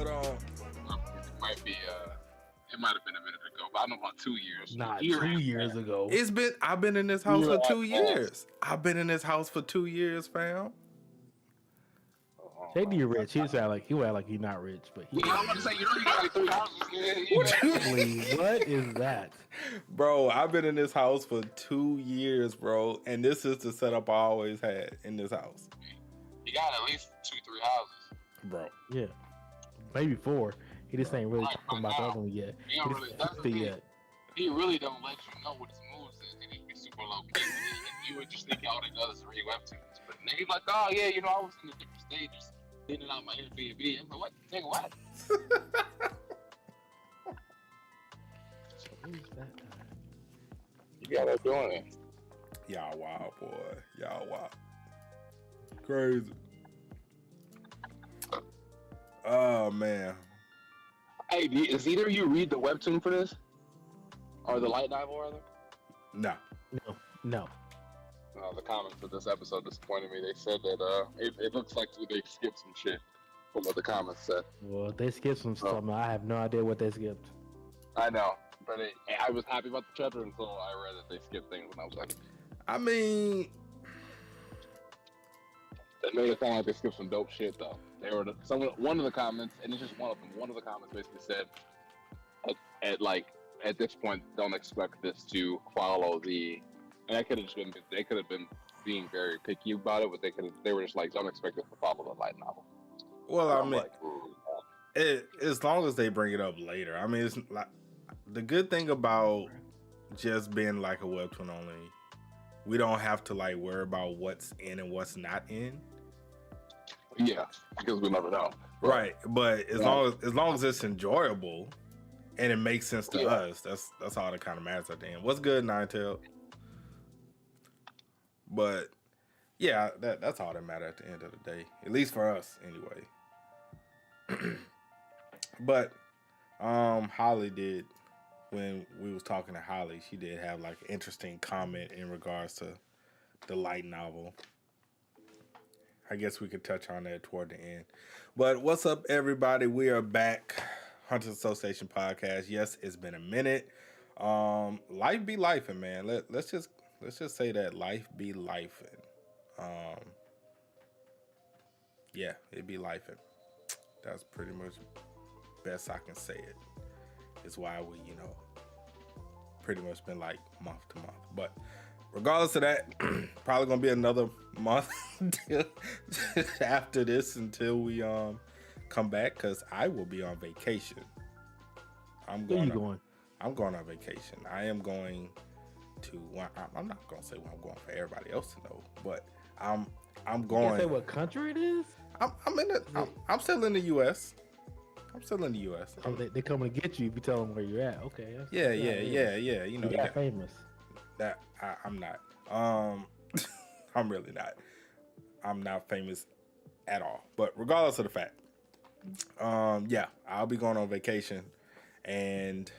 But It might be it might have been a minute ago, but I know about 2 years. Not 2 years ago. I've been in this house for 2 years. I've been in this house for 2 years, fam. JD, you're rich. He sound like he's not rich, but he. Yeah, I'm about to say, you got like 3 houses. What is that, bro? I've been in this house for 2 years, bro, and this is the setup I always had in this house. You got at least 2-3 houses, bro. Yeah, maybe 4. He just ain't really talking about the other one yet. He really don't let you know what his moves is. He just be super low key. You would just think all the others read webtoons, but then he's like, oh yeah, I was in the different stages. Sending out my Airbnb. I'm like, what? Nigga, what? Who's that guy? You got up doing it. Y'all wild, boy. Y'all wild. Crazy. Oh, man. Hey, does either of you read the webtoon for this? Or the light novel, rather? No. The comments for this episode disappointed me. They said that it looks like they skipped some shit from what the comments said. Well, they skipped some stuff. I have no idea what they skipped. I know, but I was happy about the chapter until I read that they skipped things, and I was like, I mean, it made it sound like they skipped some dope shit though. They were one of the comments, and it's just one of them. One of the comments basically said, at this point, don't expect this to follow the. And that could have just been. They could have been being very picky about it, but they were just like, don't expect it to follow the light novel. Well, I mean, as long as they bring it up later. I mean, it's like the good thing about just being like a webtoon only. We don't have to like worry about what's in and what's not in. Yeah, because we never know. Right, but as long as it's enjoyable and it makes sense to us, that's all that kind of matters at the end. What's good, Ninetail? But yeah, that's all that matters at the end of the day, at least for us, anyway. But Holly did, when we was talking to Holly, she did have like an interesting comment in regards to the light novel. I guess we could touch on that toward the end. But what's up, everybody? We are back, Hunters Association podcast. Yes, it's been a minute. Life be lifing, man. Let's just say that life be lifing. Yeah, it be lifing. That's pretty much best I can say it. It's why we, pretty much been like month to month. But regardless of that, probably gonna be another month after this until we come back, because I will be on vacation. Where you going? I'm going on vacation. I am going to. I'm not gonna say where I'm going for everybody else to know, but I'm going. You can't say what country it is? I'm still in the U.S. I'm still in the U.S. Oh, they coming to get you if you tell them where you're at. Okay. Yeah. You know, you're famous. That I'm not. I'm really not. I'm not famous at all. But regardless of the fact, yeah, I'll be going on vacation, and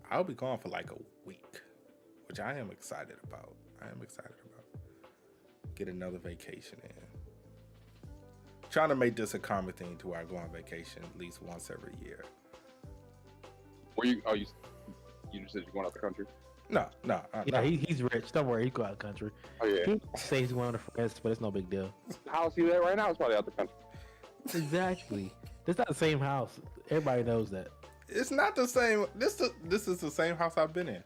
I'll be gone for like a week, which I am excited about. Get another vacation in. Trying to make this a common thing to where I go on vacation at least once every year. You just said you're going out the country? No. Yeah, he's rich. Don't worry, he go out of the country. Oh yeah. He says he's going to France, but it's no big deal. The house he's at right now is probably out the country. Exactly. It's not the same house. Everybody knows that. It's not the same. This is the same house I've been in.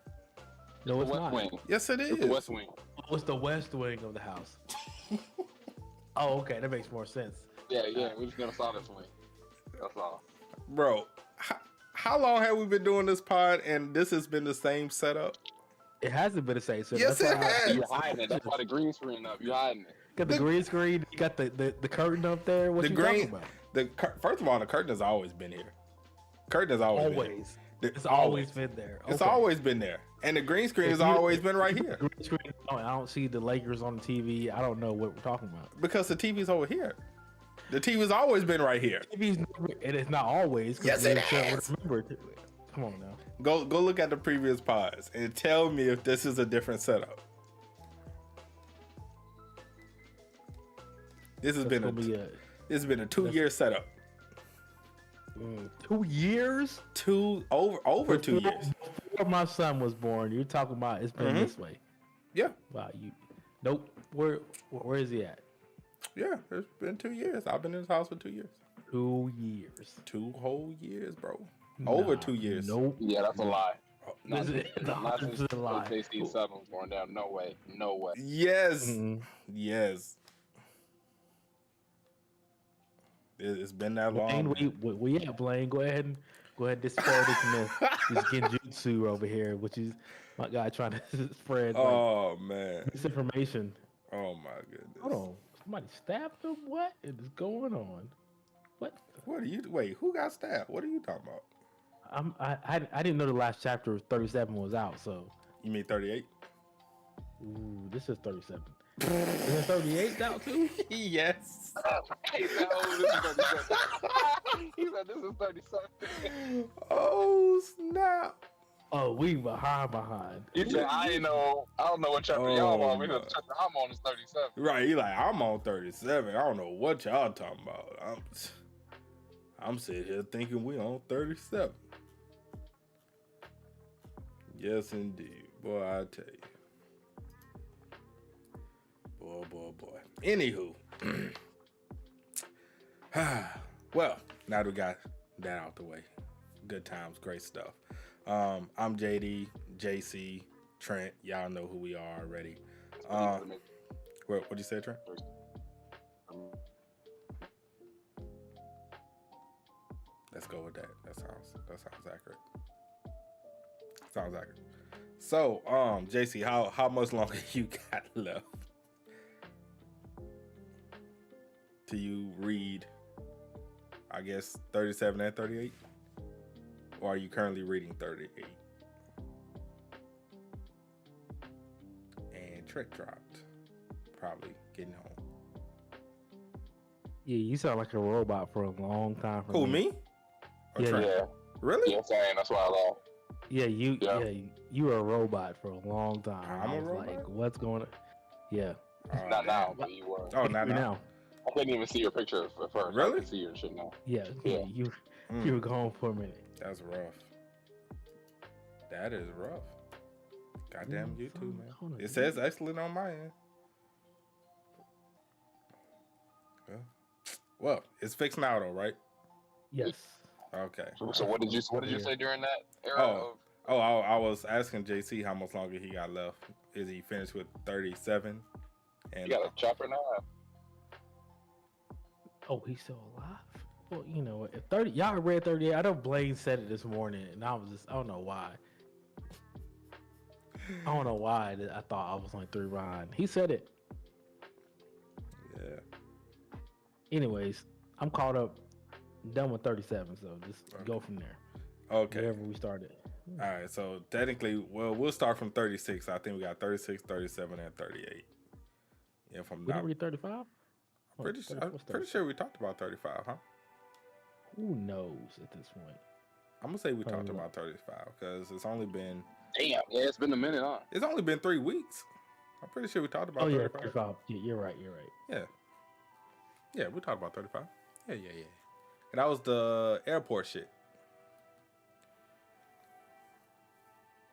No, it's West not. Wing. Yes, it is. It's the West Wing. Oh, it's the west wing of the house. Oh, okay, that makes more sense. Yeah. We just never saw this wing. That's all. Bro, how long have we been doing this pod and this has been the same setup? It hasn't been the same setup. Yes, it has. You're hiding it. That's why the green screen up. You're hiding it. Got the green screen. You got the curtain up there. What you talking about? First of all, the curtain has always been here. Curtain has always been here. It's always been there. Okay. It's always been there. And the green screen has always been right here. Green screen, I don't see the Lakers on the TV. I don't know what we're talking about. Because the TV's over here. The TV's always been right here. TV's and it's not always. Yes, it is. Come on now. Go look at the previous pods and tell me if this is a different setup. This has been a 2-year setup. 2 years? Over 2 years. Before my son was born, you're talking about it's been this way. Yeah. Wow, nope. Where is he at? Yeah, it's been 2 years. I've been in this house for 2 years. 2 years. 2 whole years, bro. Over 2 years. Nope. Yeah, that's a lie. Not since JC's lie. son was born down. No way. No way. Yes. Mm-hmm. Yes. It's been that long. Well, yeah, Blaine. Go ahead and dispel this myth. This genjutsu over here, which is my guy trying to spread man, misinformation. Oh my goodness. Hold on. Somebody stabbed him? What is going on? What? Wait, who got stabbed? What are you talking about? I didn't know the last chapter of 37 was out, so. You mean 38? Ooh, this is 37. Is it 38 out too? Yes. He said, this is 37. Oh, snap. Oh, we behind. He said, I don't know what chapter y'all on. Because chapter I'm on is 37. Right, he like, I'm on 37. I don't know what y'all talking about. I'm sitting here thinking we on 37. Yes, indeed. Boy, I tell you. Boy. Anywho. Well, now that we got that out the way. Good times, great stuff. I'm JD, JC, Trent. Y'all know who we are already. What'd you say, Trent? Let's go with that. That sounds accurate. Sounds accurate. So, JC, how much longer you got left till you read, I guess, 37 and 38? Or are you currently reading 38? And Trent dropped. Probably getting home. Yeah, you sound like a robot for a long time. Who, me? Or Yeah, Trent? Yeah. Really? Yeah, I'm saying that's why I laughed. Yeah, you were a robot for a long time. I'm I a was robot? like, what's going on? Yeah. Not now, but you were. Oh, not now. I couldn't even see your picture at first. Really? I can see your shit now. Yeah. You were gone for a minute. That's rough. That is rough. Goddamn YouTube, man. It says excellent on my end. Well, it's fixed now though, right? Yes. Okay. So what did you say during that era? I was asking JC how much longer he got left. Is he finished with 37? And You got a chapter now? Oh, he's still alive? Well, you know, if 30, y'all read 38. I know Blaine said it this morning, and I don't know why. I don't know why I thought I was only 3 behind. He said it. Yeah. Anyways, I'm caught up, done with 37, so just go from there. Okay. Wherever we started. All right, so technically, we'll start from 36. I think we got 36, 37, and 38. If I'm We not didn't read 35? I'm pretty sure we talked about 35, huh? Who knows at this point? I'm gonna say we talked about 35 because it's only been Damn, yeah, it's been a minute, huh? It's only been 3 weeks. I'm pretty sure we talked about 35. 35. Yeah, you're right. Yeah, we talked about 35. Yeah. And that was the airport shit.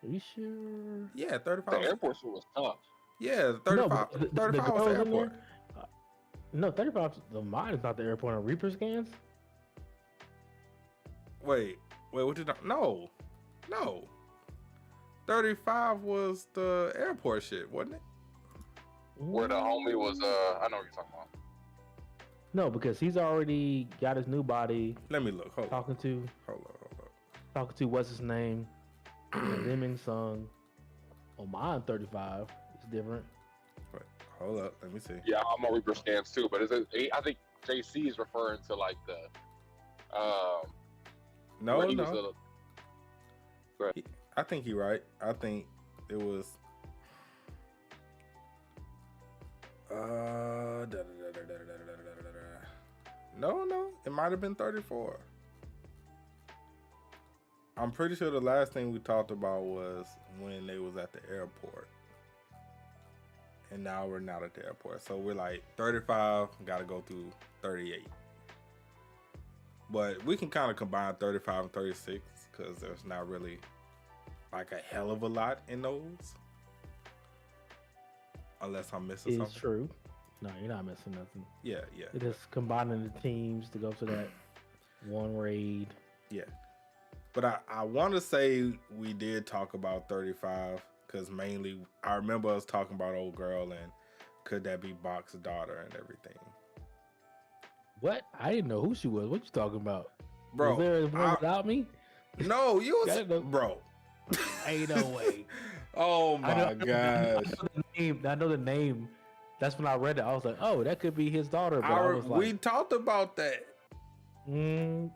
Are you sure? Yeah, 35. The airport shit was tough. Yeah, 35. No, 35 was the airport. No, 35. The mine is not the airport on Reaper scans. Wait, what did I? No. 35 was the airport shit, wasn't it? Where the homie was, I know what you're talking about. No, because he's already got his new body. Let me look. Hold on. Talking to what's his name? Minsung. On mine, 35. It's different. Wait, hold up. Let me see. Yeah, I'm on Reaper scans too, but I think JC is referring to like the, No. Right. I think you're right. I think it was. No. It might have been 34. I'm pretty sure the last thing we talked about was when they was at the airport. And now we're not at the airport. So we're like 35, gotta go through 38. But we can kind of combine 35 and 36 because there's not really like a hell of a lot in those. Unless I'm missing something. It's true. No, you're not missing nothing. Yeah. It is combining the teams to go to that one raid. Yeah. But I want to say we did talk about 35 because mainly I remember us talking about old girl and could that be Bach's daughter and everything. What? I didn't know who she was. What you talking about? Bro. Was there one without me? No, you was... Bro. Ain't no way. Oh my gosh. I know the name. That's when I read it. I was like, oh, that could be his daughter. But I was like, we talked about that. And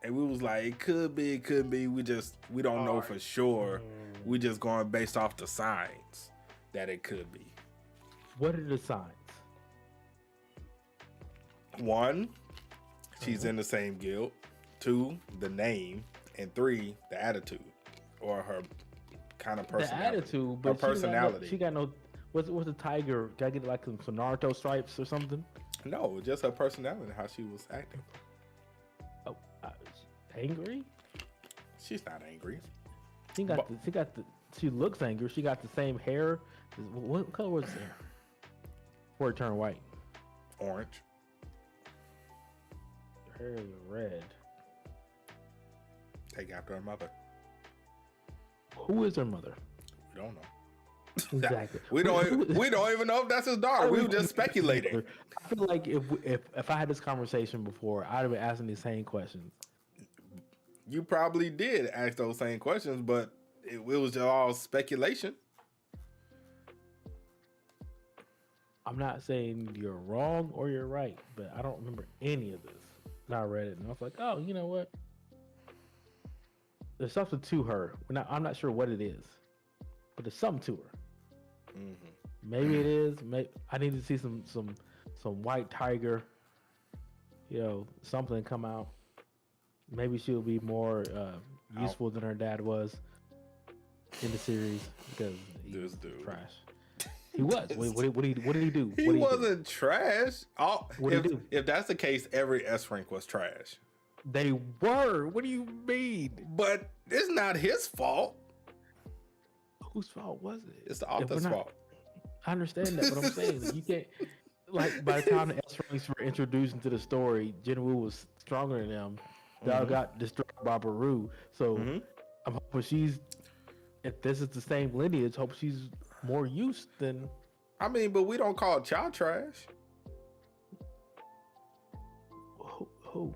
we was like, it could be. We don't know for sure. We just going based off the signs that it could be. What are the signs? 1, she's in the same guild. 2, the name. And 3, the attitude. Or her kind of personality. The attitude, but her personality. She got no. What's the tiger? Did I get like some Naruto stripes or something? No, just her personality, how she was acting. Oh, angry? She's not angry. She looks angry. She got the same hair. What color was his hair? Before it turned white. Orange. Her hair is red. Take after her mother. Who is her mother? We don't know. Exactly. we don't even know if that's his daughter. We were just speculating. I feel like if I had this conversation before, I'd have been asking these same questions. You probably did ask those same questions, but it was just all speculation. I'm not saying you're wrong or you're right, but I don't remember any of this. And I read it and I was like, oh, you know what? There's something to her. I'm not sure what it is, but there's something to her. Mm-hmm. Maybe it is. I need to see some white tiger, something come out. Maybe she'll be more useful than her dad was in the series because he was trash. He was. What did he do? He wasn't trash. What did he do? If that's the case, every S rank was trash. They were. What do you mean? But it's not his fault. Whose fault was it? It's the author's fault. I understand that, but I'm saying that you can't. Like by the time the S ranks were introduced into the story, Jinwoo was stronger than them. Y'all got destroyed by Beru. So I'm hoping if this is the same lineage, hope she's more used than. I mean, but we don't call child trash. Who?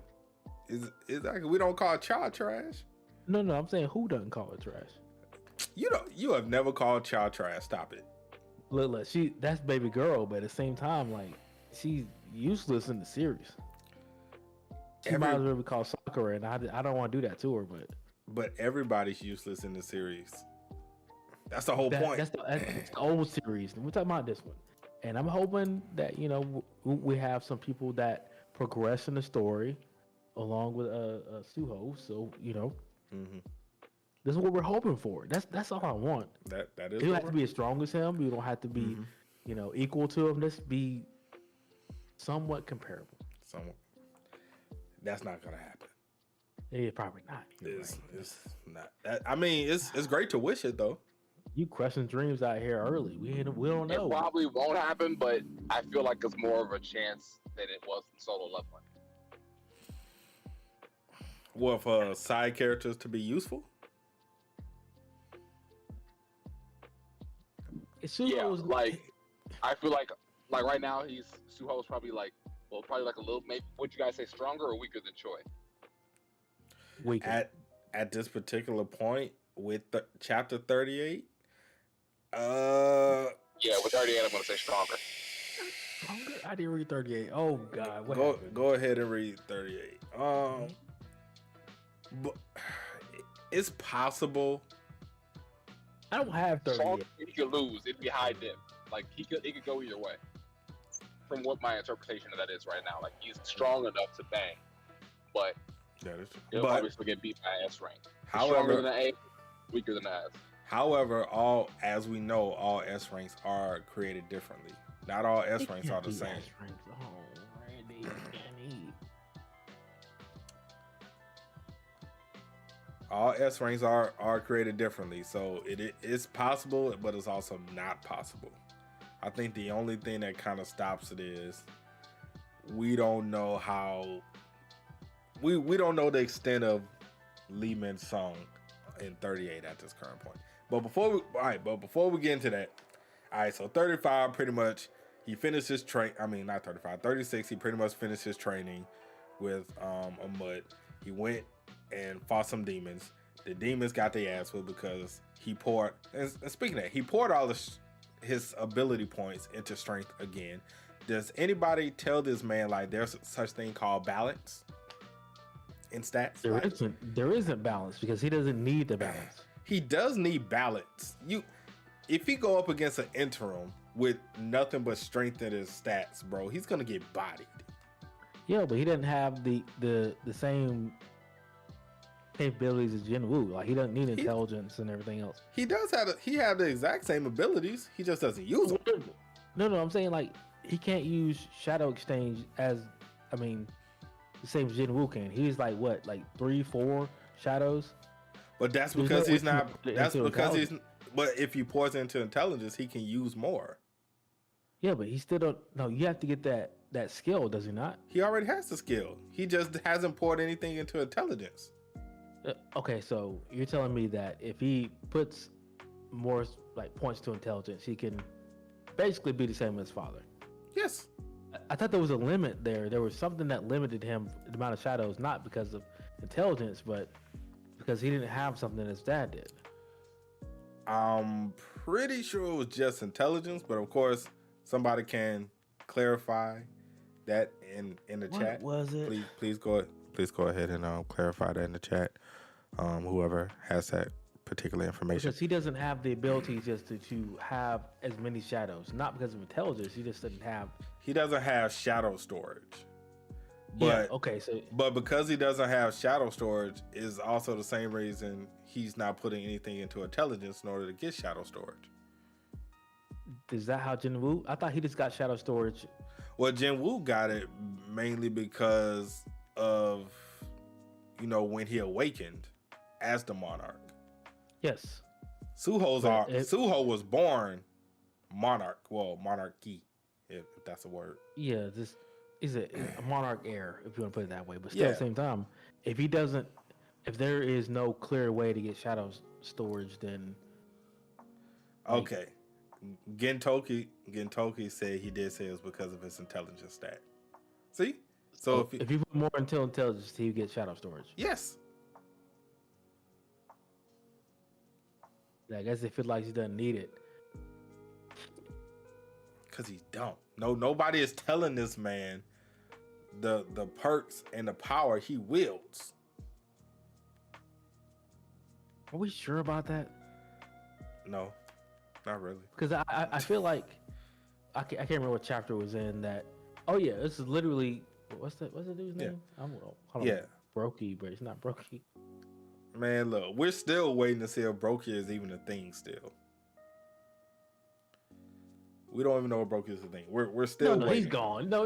Exactly. We don't call child trash. No, I'm saying who doesn't call it trash? You have never called child trash. Stop it. Look, that's baby girl, but at the same time, like she's useless in the series. She might as well be called Sakura, and I don't want to do that to her, but everybody's useless in the series. That's the whole point. That's the old series. We're talking about this one, and I'm hoping that we have some people that progress in the story, along with Suho. So this is what we're hoping for. That's all I want. That is. You don't have to be as strong as him. You don't have to be, equal to him. Just be somewhat comparable. Somewhat. That's not gonna happen. Yeah, probably not. It's not. I mean, it's great to wish it though. You crushing dreams out here early. We don't know. It probably won't happen, but I feel like it's more of a chance than it was in Solo Leveling. What for side characters to be useful? Like I feel like right now Suho's probably like a little, maybe, would you guys say stronger or weaker than Choi? Weaker. At this particular point with chapter 38. Yeah, with 38 I'm gonna say stronger. I didn't read 38. Oh God. Go ahead and read 38. But it's possible. I don't have 38. He could lose. It'd be high dip. Like it could go either way. From what my interpretation of that is right now, like he's strong enough to bang, but he'll probably still get beat by S rank. Stronger than the A, weaker than the S. However, as we know, all S ranks are created differently. Not all S ranks are the same. All S ranks are created differently, so it's possible, but it's also not possible. I think the only thing that kind of stops it is we don't know how we don't know the extent of Lee Minsung in 38 at this current point. But before we get into that, all right, so 35 pretty much he finished his not 35, 36 he pretty much finished his training with a mud. He went and fought some demons. The demons got their ass whipped because he poured, and speaking of that, he poured all his ability points into strength again. Does anybody tell this man like there's such thing called balance in stats? There isn't balance because he doesn't need the balance. He does need balance. If he go up against an interim with nothing but strength in his stats, bro, he's gonna get bodied. Yeah, but he doesn't have the same capabilities as Jinwoo. Like he doesn't need intelligence and everything else. He does have the exact same abilities. He just doesn't use them. No, I'm saying like he can't use Shadow Exchange the same as Jinwoo can. He's like what, like 3-4 shadows? But that's because he's not. That's because he's. But if he pours into intelligence, he can use more. Yeah, but he still don't. No, you have to get that skill, does he not? He already has the skill. He just hasn't poured anything into intelligence. Okay, so you're telling me that if he puts more like points to intelligence, he can basically be the same as his father. Yes. I thought there was a limit there. There was something that limited him the amount of shadows, not because of intelligence, but because he didn't have something his dad did. I'm pretty sure it was just intelligence, but of course somebody can clarify that in the chat. What was it? Please go ahead and clarify that in the chat. Whoever has that particular information. Because he doesn't have the ability just to have as many shadows, not because of intelligence. He just doesn't have. He doesn't have shadow storage. But, yeah. Okay. But because he doesn't have shadow storage is also the same reason he's not putting anything into intelligence in order to get shadow storage. Is that how Jinwoo? I thought he just got shadow storage. Well, Jinwoo got it mainly because of when he awakened as the monarch. Yes. Suho was born monarch. Well, monarchy, if that's a word. Yeah, this is a monarch heir, if you want to put it that way. But still, at the same time, if there is no clear way to get shadow storage, then okay. Gentoki said he did say it was because of his intelligence stat. See? So if you put more into intelligence, he get shadow storage. Yes. I guess it feels like he doesn't need it. Because he don't. No, nobody is telling this man the perks and the power he wields. Are we sure about that? No, not really. Because I feel like I can't remember what chapter it was in that. Oh yeah, this is literally what's the dude's name? Brokey, but it's not Brokey. Man, look, we're still waiting to see if Brokey is even a thing still. We don't even know if Brokey is a thing. We're still waiting. He's gone. No.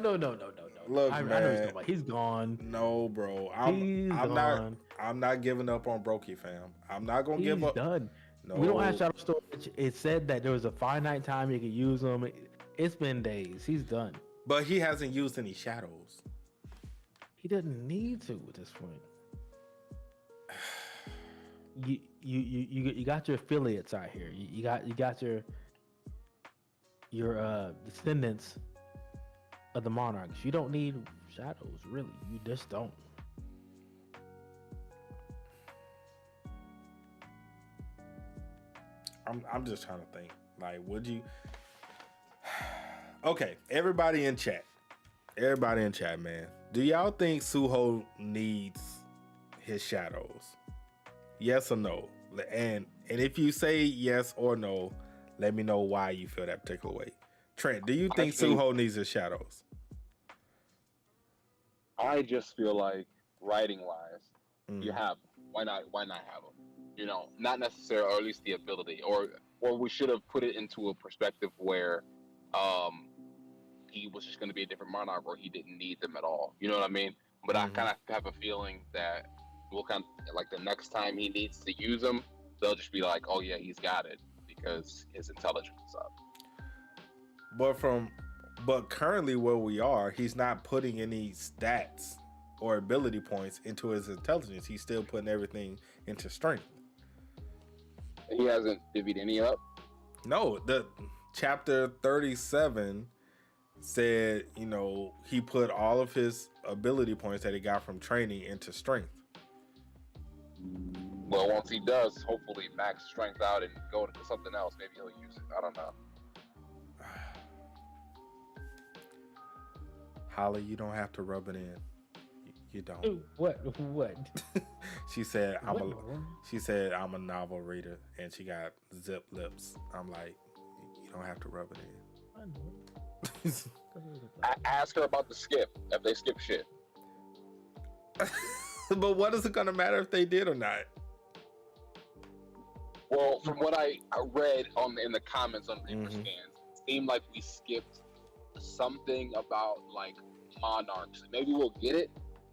Look, I man. know he's gone. No, bro. I'm not giving up on Brokey, fam. I'm not gonna give up. He's done. No. We don't have shadow storage. It said that there was a finite time you could use them. It's been days. He's done. But he hasn't used any shadows. He doesn't need to at this point. You got your affiliates out here. You got your descendants of the monarchs. You don't need shadows, really. You just don't. I'm just trying to think. Like, would you? Okay, everybody in chat, man. Do y'all think Suho needs his shadows? Yes or no? And if you say yes or no, let me know why you feel that particular way. Trent, do you think Suho needs his shadows? I just feel like writing-wise, you have them. Why not have them? Not necessarily, or at least the ability, or we should have put it into a perspective where he was just going to be a different monarch, or he didn't need them at all. You know what I mean? But I kind of have a feeling that will kind of, like the next time he needs to use them, they'll just be like, oh yeah, he's got it because his intelligence is up. But currently where we are, he's not putting any stats or ability points into his intelligence. He's still putting everything into strength. He hasn't divvied any up? No, the chapter 37 said, you know, he put all of his ability points that he got from training into strength. Well, once he does, hopefully max strength out and go into something else. Maybe he'll use it. I don't know. Holly, you don't have to rub it in. You don't. What? She said I'm a novel reader, and she got zip lips. I'm like, you don't have to rub it in. I asked her about the skip. If they skip shit. But what is it gonna matter if they did or not? Well, from what I read in the comments on Reaper Scans, it seemed like we skipped something about like monarchs. Maybe we'll get it,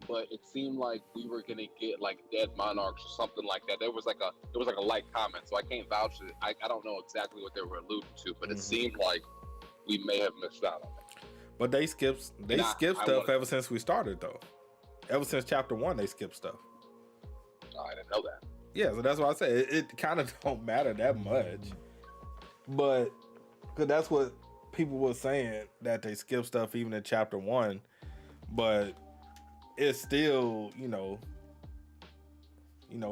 but it seemed like we were gonna get like dead monarchs or something like that. There was like a light comment, so I can't vouch for it. I don't know exactly what they were alluding to, but it seemed like we may have missed out on it. But they skipped stuff ever since we started though. Ever since chapter 1, they skipped stuff. Oh, I didn't know that. Yeah, so that's why I say it kind of don't matter that much. But because that's what people were saying, that they skip stuff even in chapter 1, but it's still, you know,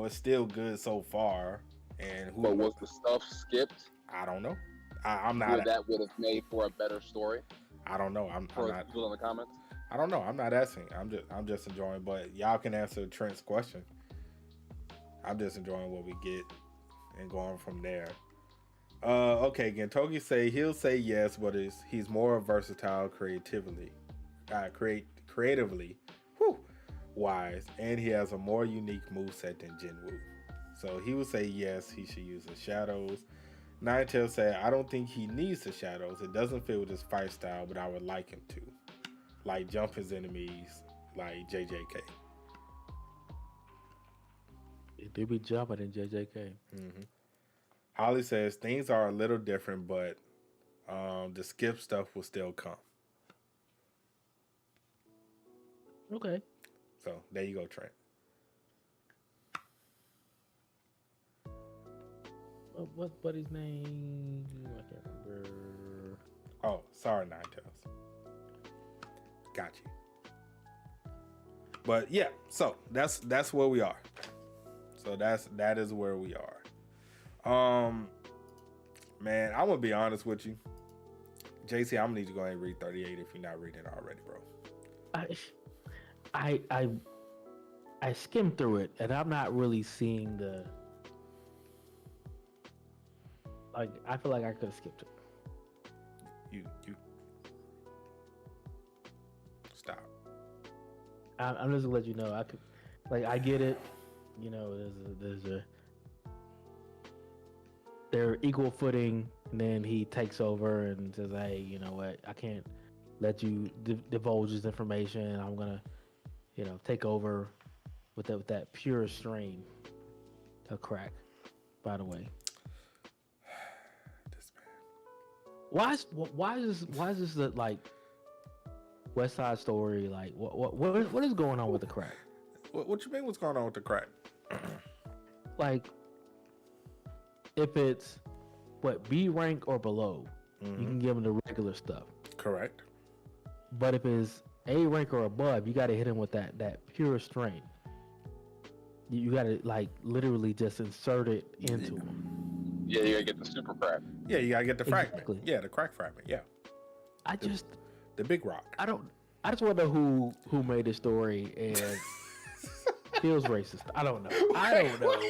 it's still good so far. And but was the stuff skipped? I don't know. I'm not. That would have made for a better story. I don't know. I'm not. People in the comments. I don't know. I'm not asking. I'm just enjoying. But y'all can answer Trent's question. I'm just enjoying what we get and going from there. Okay, Gentoki he'll say yes, but he's more versatile creatively, wise, and he has a more unique moveset than Jinwoo. So he would say yes, he should use the shadows. Ninetale said, I don't think he needs the shadows. It doesn't fit with his fight style, but I would like him to. Like jump his enemies, like JJK. It do be jumping in JJK. Holly says things are a little different, but the skip stuff will still come. Okay. So there you go, Trent. What's Buddy's name? I can't remember. Oh, sorry, Ninetales. Got you. But yeah, so that's where we are. So that is where we are. Man, I'm gonna be honest with you. JC, I'm gonna need to go ahead and read 38 if you're not reading it already, bro. I skimmed through it and I'm not really seeing the, like, I feel like I could have skipped it. You stop. I'm just gonna let you know. I could, like, I get it. You know, they're equal footing, and then he takes over and says, "Hey, you know what? I can't let you divulge this information. I'm gonna, you know, take over with that pure strain of crack." By the way, this man. Why is this the like West Side Story? Like, what is going on with the crack? What you mean? What's going on with the crack? Like, if it's B rank or below, you can give them the regular stuff. Correct. But if it's A rank or above, you got to hit him with that pure strain. You got to like literally just insert it into him. Yeah, you gotta get the super crack. Yeah, you gotta get the fragment. Exactly. Yeah, the crack fragment. Yeah. The big rock. I just want to know who made this story and feels racist. I don't know. I don't know what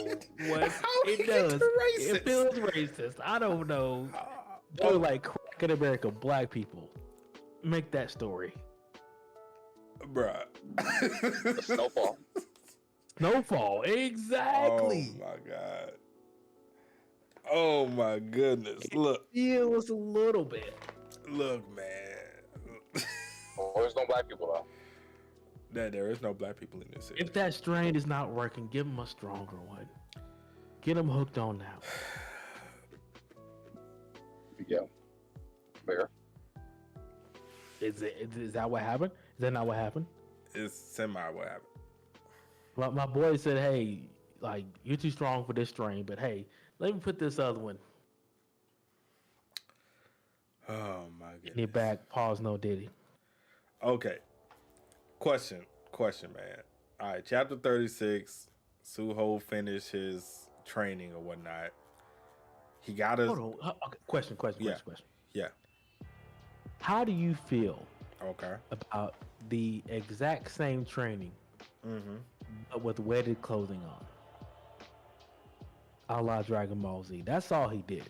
it does. It feels racist. I don't know. They're like crack in America, black people. Make that story. Bruh. Snowfall. Snowfall. Exactly. Oh my God. Oh my goodness. Look. It feels a little bit. Look, man. There's no black people though. that there is no black people in this city. If that strain is not working, give him a stronger one. Get him hooked on that one. Yeah. Fair. Is that what happened? Is that not what happened? It's semi what happened. My boy said, "Hey, like you're too strong for this strain, but hey, let me put this other one Oh my goodness. in your back." Pause. No Diddy. Okay. Question, man. All right, chapter 36. Suho finished his training or whatnot. He got his. Hold on. Okay. Question. Yeah. How do you feel Okay. about the exact same training, but with weighted clothing on? A la Dragon Ball Z. That's all he did.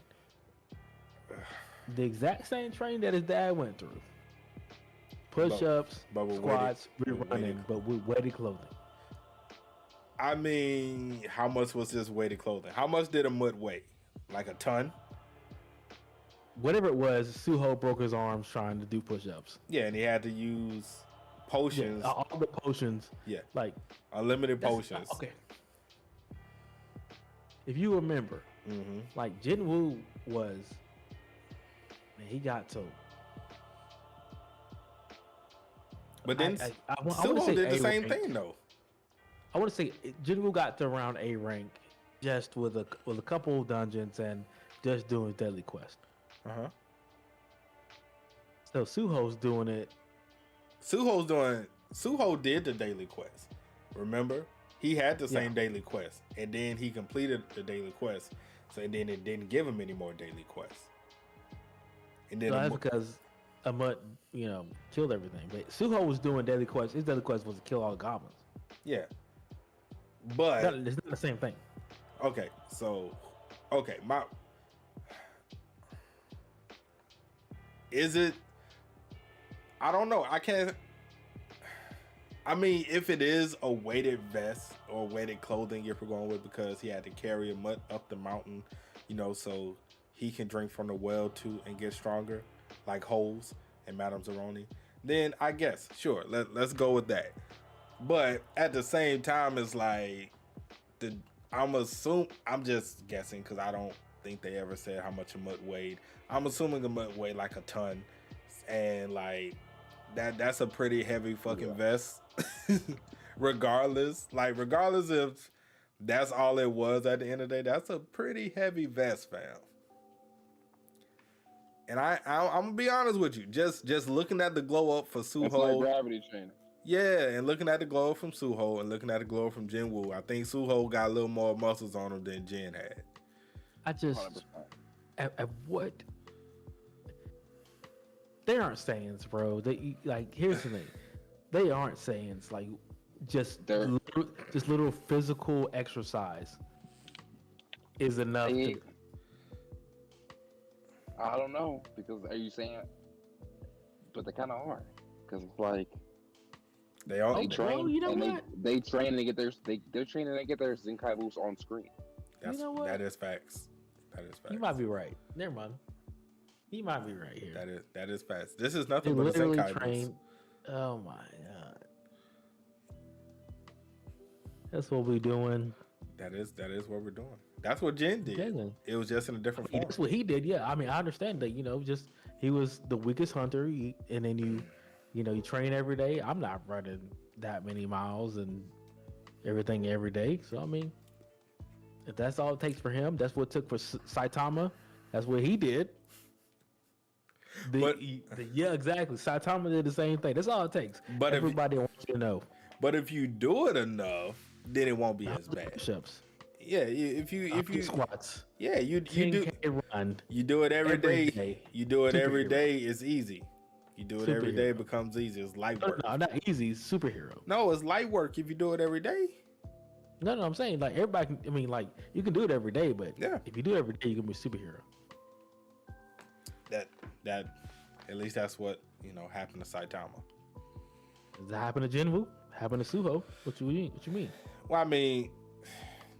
The exact same training that his dad went through. Push-ups, but with squats, weighted running, but with weighted clothing. I mean, how much was this weighted clothing? How much did a mut weigh? Like a ton? Whatever it was, Suho broke his arms trying to do push-ups. Yeah, and he had to use potions. Yeah, all the potions. Yeah. Like Unlimited potions. Okay. If you remember, like Jinwoo was, man, he got to. But then I Suho did the same rank. thing though. I want to say Jinwoo got to around A rank just with a couple of dungeons and just doing deadly quest. So Suho's doing it. Suho did the daily quest. Remember? He had the same daily quest. And then he completed the daily quest. So and then it didn't give him any more daily quests. And then That's because Amut, killed everything. But Suho was doing daily quests. His daily quest was to kill all the goblins. Yeah. But It's not the same thing. okay, so is it? I don't know. I mean, if it is a weighted vest or weighted clothing, if we're going with, because he had to carry a mutt up the mountain, so he can drink from the well too and get stronger, like Holes and Madame Zeroni, then I guess sure, let's go with that. But at the same time, it's like I'm just guessing because I don't think they ever said how much a mutt weighed. I'm assuming a mutt weighed like a ton, and like that's a pretty heavy fucking vest. regardless if that's all it was at the end of the day, that's a pretty heavy vest, fam. And I'm gonna be honest with you, just looking at the glow up for Suho, it's like gravity training. Yeah, and looking at the glow from Suho and looking at the glow from Jinwoo, I think Suho got a little more muscles on him than Jin had. I just at what they aren't Saiyans, bro. They like here's the thing, they aren't Saiyans. Like just little physical exercise is enough. I don't know, because are you saying? But they kind of are, because it's like. They train, you know and what? they train to get they're training to get their Zenkai moves on screen. That's, you know what? That is facts. You might be right. Never mind. You might be right here. That is facts. This is nothing they but a Zenkai train. moves. Oh my god. That's what we're doing. That is what we're doing. That's what Jin did. Jason. It was just in a different form. That's what he did. Yeah, I mean, I understand that. Just he was the weakest hunter, and then you train every day. I'm not running that many miles and everything every day. So, I mean, if that's all it takes for him, that's what it took for Saitama. That's what he did. Yeah, exactly. Saitama did the same thing. That's all it takes. But everybody wants you to know. But if you do it enough, then it won't be as bad. Push-ups. Yeah, if you squats. Yeah, you do run. You do it every day. You do it every day. It's easy. You do it every day, it becomes easy. It's light work. No, not easy. It's superhero. No, it's light work if you do it every day. No, I'm saying like everybody can, like you can do it every day, but if you do it every day, you can be a superhero. That at least that's what happened to Saitama. Does that happen to Jinwoo? Happened to Suho? What you mean? Well, I mean,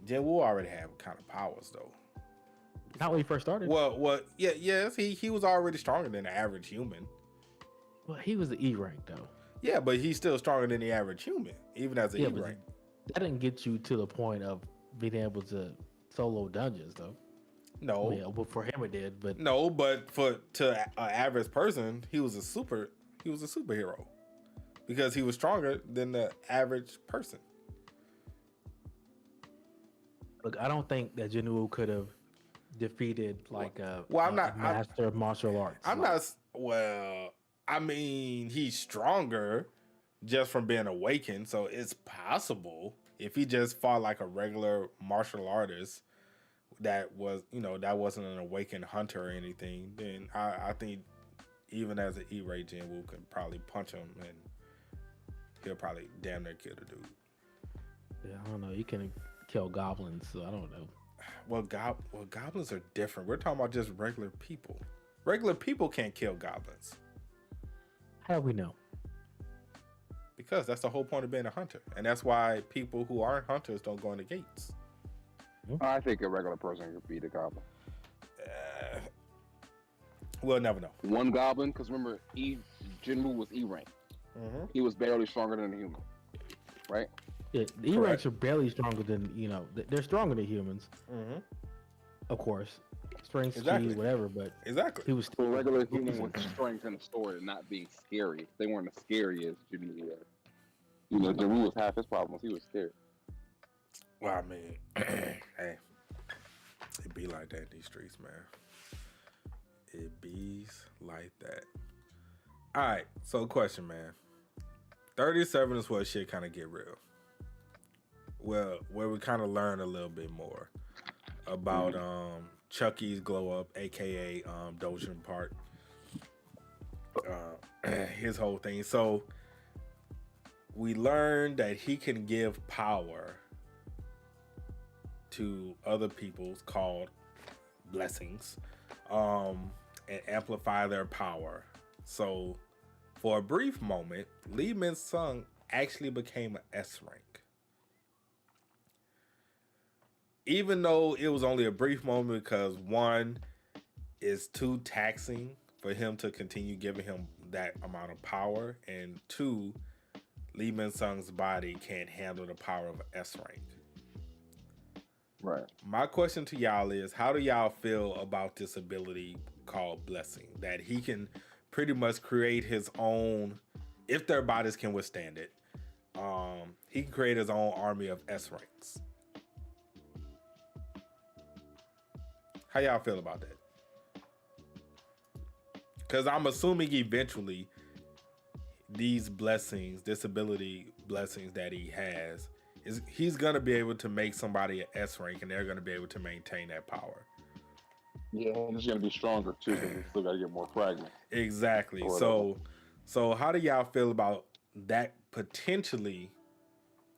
Jinwoo already had kind of powers though. Not when he first started. Well, yes, he was already stronger than the average human. Well, he was the E rank though. Yeah, but he's still stronger than the average human, even as an Yeah, E but rank. that didn't get you to the point of being able to solo dungeons, though. I No, mean, well, for him it did, but no, but to an average person, he was a superhero because he was stronger than the average person. look, I don't think that Jinwoo could have defeated like Well, a master of martial arts. I'm not. Well, I mean, he's stronger just from being awakened, so it's possible if he just fought like a regular martial artist that was, that wasn't an awakened hunter or anything. Then I think even as an E-Ray, Jinwoo could probably punch him and he'll probably damn near kill the dude. Yeah, I don't know. You can kill goblins, so I don't know. Well, goblins are different. We're talking about just regular people. Regular people can't kill goblins. How do we know? Because that's the whole point of being a hunter. And that's why people who aren't hunters don't go into gates. I think a regular person could beat a goblin. We'll never know. One goblin, because remember, Jinwoo was E rank. Mm-hmm. He was barely stronger than a human, right? Yeah, the E-ranks are barely stronger than, they're stronger than humans, Mm-hmm. of course. Strength, Exactly. speed, whatever, but Exactly. he was So still a regular human with strength in the story and not being scary. They weren't as scary as Jinwoo was. Jinwoo was half his problems. He was scared. Well, I mean, hey, it be like that in these streets, man. It bees like that. All right, so question, man. 37 is where shit kind of get real. Well, where we kind of learn a little bit more about Chucky's glow up, aka Dojin part. His whole thing. So we learned that he can give power to other people's called blessings, and amplify their power. So for a brief moment, Lee Minsung actually became an S rank. Even though it was only a brief moment because one, is too taxing for him to continue giving him that amount of power, and two, Lee Minsung's body can't handle the power of an S rank. Right. My question to y'all is, how do y'all feel about this ability called blessing? That he can pretty much create his own, if their bodies can withstand it, he can create his own army of S ranks. How y'all feel about that? Because I'm assuming eventually these blessings, this ability blessings that he has, he's going to be able to make somebody an S rank and they're going to be able to maintain that power. Yeah, and it's going to be stronger too because we still got to get more fragments. Exactly. So how do y'all feel about that potentially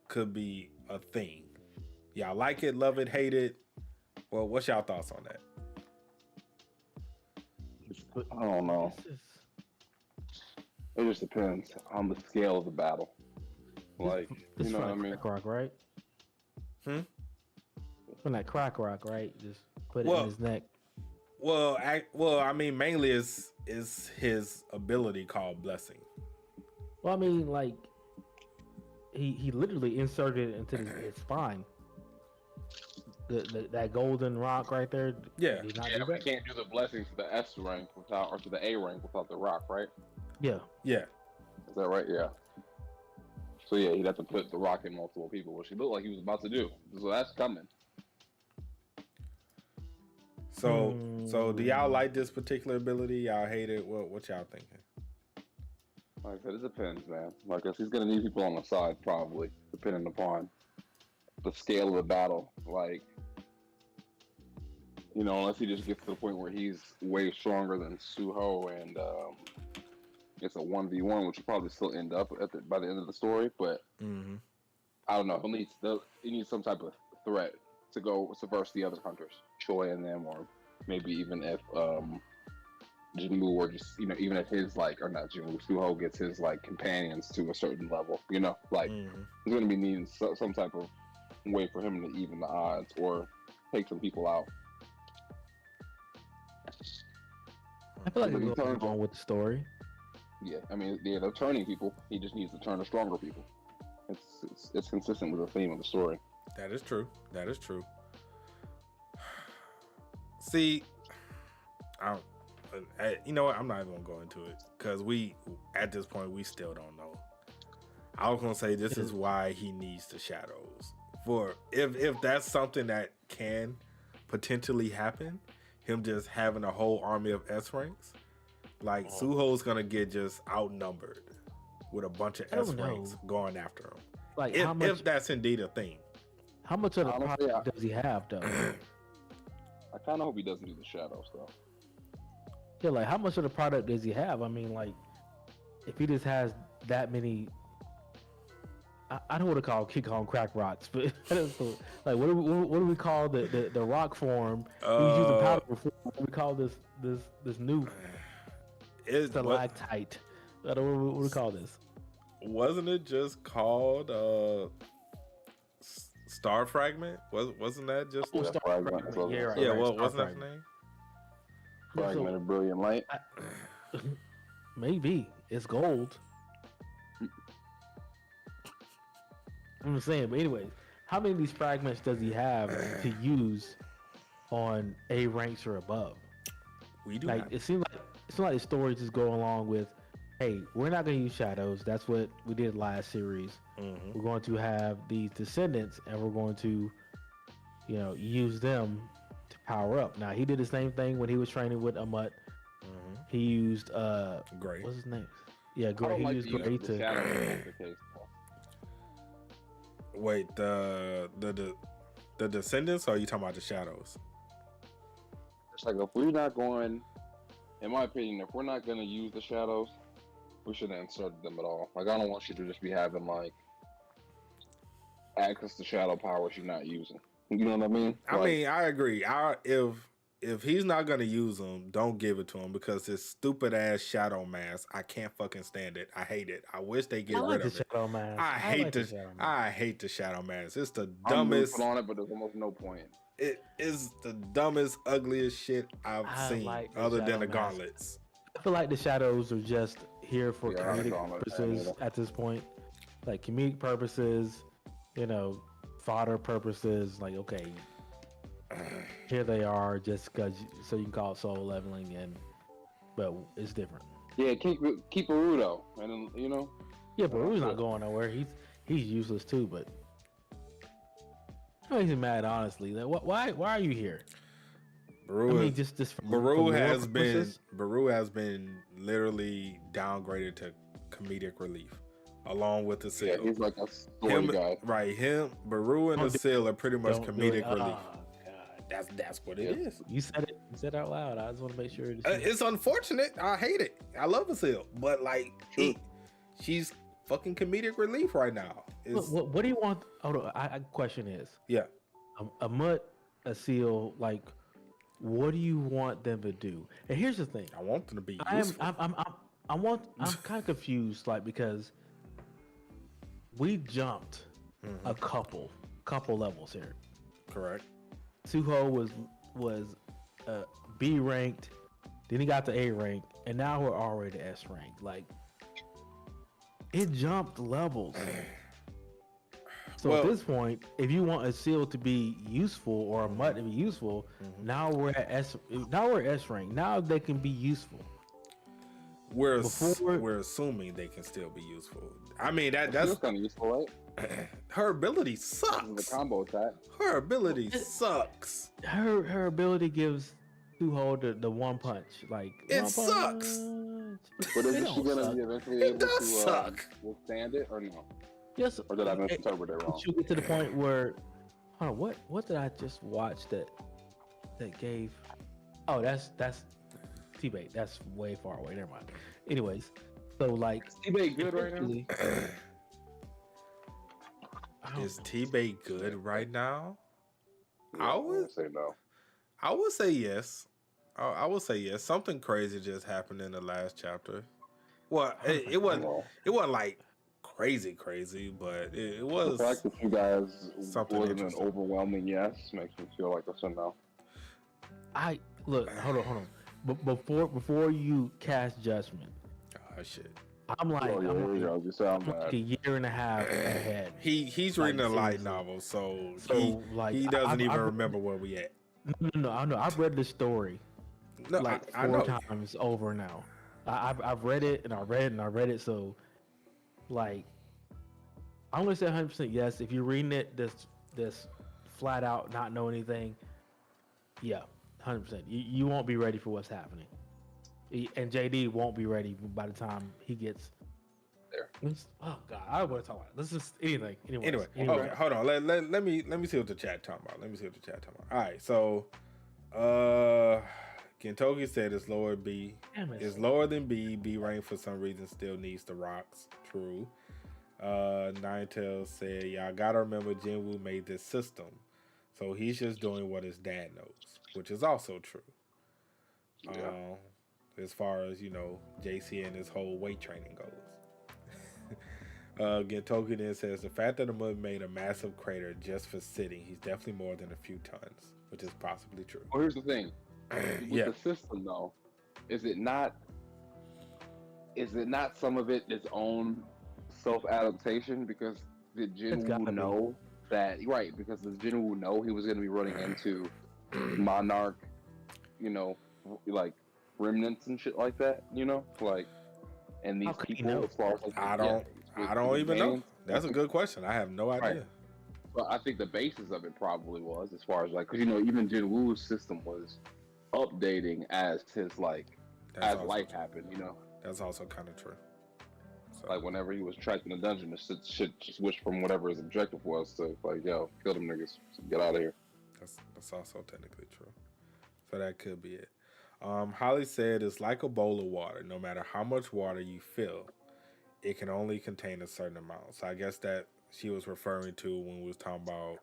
could be a thing? Y'all like it, love it, hate it? Well, what's y'all thoughts on that? I don't know. It just depends on the scale of the battle. Like, this you know what I mean? Crack rock, right? From that crack rock, right? Just put it Well, in his neck. Well, I mean, mainly is his ability called blessing. Well, I mean, like he literally inserted it into his spine. That golden rock right there. Yeah. Did not Yeah, do we that? can't do the blessing to the S rank without, or to the A rank without the rock, right? Yeah. Yeah. Is that right? Yeah. So yeah, he'd have to put the rock in multiple people, which he looked like he was about to do. So that's coming. So do y'all like this particular ability? Y'all hate it? What y'all thinking? Like I said, it depends, man. Like, if he's gonna need people on the side, probably, depending upon the scale of the battle. Like, unless he just gets to the point where he's way stronger than Suho and it's a 1v1, which will probably still end up by the end of the story. But I don't know. He needs some type of threat to go subvert the other hunters, Choi and them, or maybe even if Jinwoo, or just even if his or not Jinwoo, Suho gets his companions to a certain level. He's going to be needing some type of way for him to even the odds or take some people out. I feel like it goes along with the story. Yeah, I mean, yeah, they're turning people. He just needs to turn to stronger people. It's consistent with the theme of the story. That is true. That is true. See, you know what? I'm not even gonna go into it because at this point we still don't know. I was gonna say this is why he needs the shadows. For if that's something that can potentially happen, him just having a whole army of S ranks, like Suho's gonna get just outnumbered with a bunch of S ranks going after him. Like if that's indeed a thing. How much of the product does he have though? I kind of hope he doesn't do the shadows though. Yeah, like how much of the product does he have? I mean, like if he just has that many. I don't want to keep calling crack rocks, but like what do we call the rock form? He was using powder before. What do we call this new stalactite? What do we call this? Wasn't it just called Star Fragment? Wasn't that just Star Fragment? Yeah, right, yeah. What wasn't that name? Fragment of brilliant light. Maybe it's gold. I'm just saying, but anyways, how many of these fragments does he have to use on A ranks or above? We do. Like it seems like the story just go along with, hey, we're not going to use shadows. That's what we did last series. Mm-hmm. We're going to have these descendants, and we're going to, use them to power up. Now he did the same thing when he was training with Amut. Mm-hmm. He used Gray. What's his name? Yeah, Gray. He used Gray to. Wait, the descendants, or are you talking about the shadows? It's like if we're not going, in my opinion, if we're not going to use the shadows, we shouldn't insert them at all. Like I don't want you to just be having like access to shadow powers you're not using. You know what I mean? I mean, I agree. If he's not gonna use them, don't give it to him because this stupid ass shadow mask, I can't fucking stand it. I hate it. I wish they get rid of it. Shadow mask. I hate the shadow mask. It's the dumbest. I'm on it, but there's almost no point. It is the dumbest, ugliest shit I've seen, other than the gauntlets. I feel like the shadows are just here for comedic purposes at this point, like comedic purposes, fodder purposes. Like okay. Here they are, just because so you can call it soul leveling, but it's different. Yeah, keep Beru though, and then Yeah, Beru's not going nowhere. He's useless too, but it makes me mad honestly. Like, why are you here? Beru has been literally downgraded to comedic relief, along with the Seal. Yeah, he's like a story guy. Right, Beru and the Seal are pretty much comedic relief. That's what it is. You said it. You said it out loud. I just want to make sure. It's unfortunate. I hate it. I love Asil, but like, she's fucking comedic relief right now. What do you want? Hold on. Question is. Yeah. Amut, Asil, like, what do you want them to do? And here's the thing. I want them to be useful. I'm kind of confused, like because we jumped a couple levels here. Correct. Suho was B ranked, then he got to A rank, and now we're already S ranked. Like it jumped levels. So at this point, if you want a seal to be useful or a mutt to be useful, now we're at S. Now we're S rank. Now they can be useful. We're assuming they can still be useful. I mean that's kind of useful, right? Her ability sucks. The combo attack. Her ability sucks. Her ability gives Suho the one punch. Like it sucks. But isn't she gonna be eventually able to withstand it or no? Yes. Or did I misinterpret it wrong? You get to the point where, what did I just watch that gave? Oh, that's T-Bait. That's way far away. Never mind. Anyways, so like T-Bait good right now. Is T-Bait good right now? Yeah, I would say no. I would say yes. I would say yes. Something crazy just happened in the last chapter. Well, it wasn't like crazy, but it was. The fact that you guys wasn't an overwhelming yes makes me feel like it's a no. Hold on. Before you cast judgment, shit. I'm like, Oh, yeah, I'm you like, go. You sound I'm like bad. a year and a half ahead. He's Like, reading a light seriously. novel, so Like, he doesn't even I've remember where we at. no, I know. I've read the story No, like I four know. times over now. I've read it and I read it and I read it. So, like, I'm gonna say 100% yes. If you're reading it, this flat out not know anything, yeah, 100%. You won't be ready for what's happening, and JD won't be ready by the time he gets There. Oh God, I don't want to talk about it. Let's just anything. Anyway, Anyway. okay, hold on. Let me see what the chat talking about. Let me see what the chat talking about. All right, so Kentucky said it's lower B. Damn it. It's lower than B. B rank for some reason still needs the rocks. True. Ninetales said, y'all gotta remember Jinwoo made this system. So he's just doing what his dad knows, which is also true. Yeah. As far as, JC and his whole weight training goes. Gentoku then says, the fact that the moon made a massive crater just for sitting, he's definitely more than a few tons, which is possibly true. Well, here's the thing. With the system, though, is it not some of it its own self-adaptation? Because did Jinwoo know that, right, because does Jinwoo know he was going to be running into Monarch, like remnants and shit like that, like, and these people, as far as like, I don't even know. That's a good question. I have no idea. Right. Well, I think the basis of it probably was, as far as like, because even Jinwoo's system was updating as his as life happened. That's also kind of true. So, like whenever he was trapped in the dungeon, the shit switched from whatever his objective was to like, yo, kill them niggas, get out of here. That's also technically true. So that could be it. Holly said it's like a bowl of water. No matter how much water you fill, it can only contain a certain amount. So I guess that she was referring to when we was talking about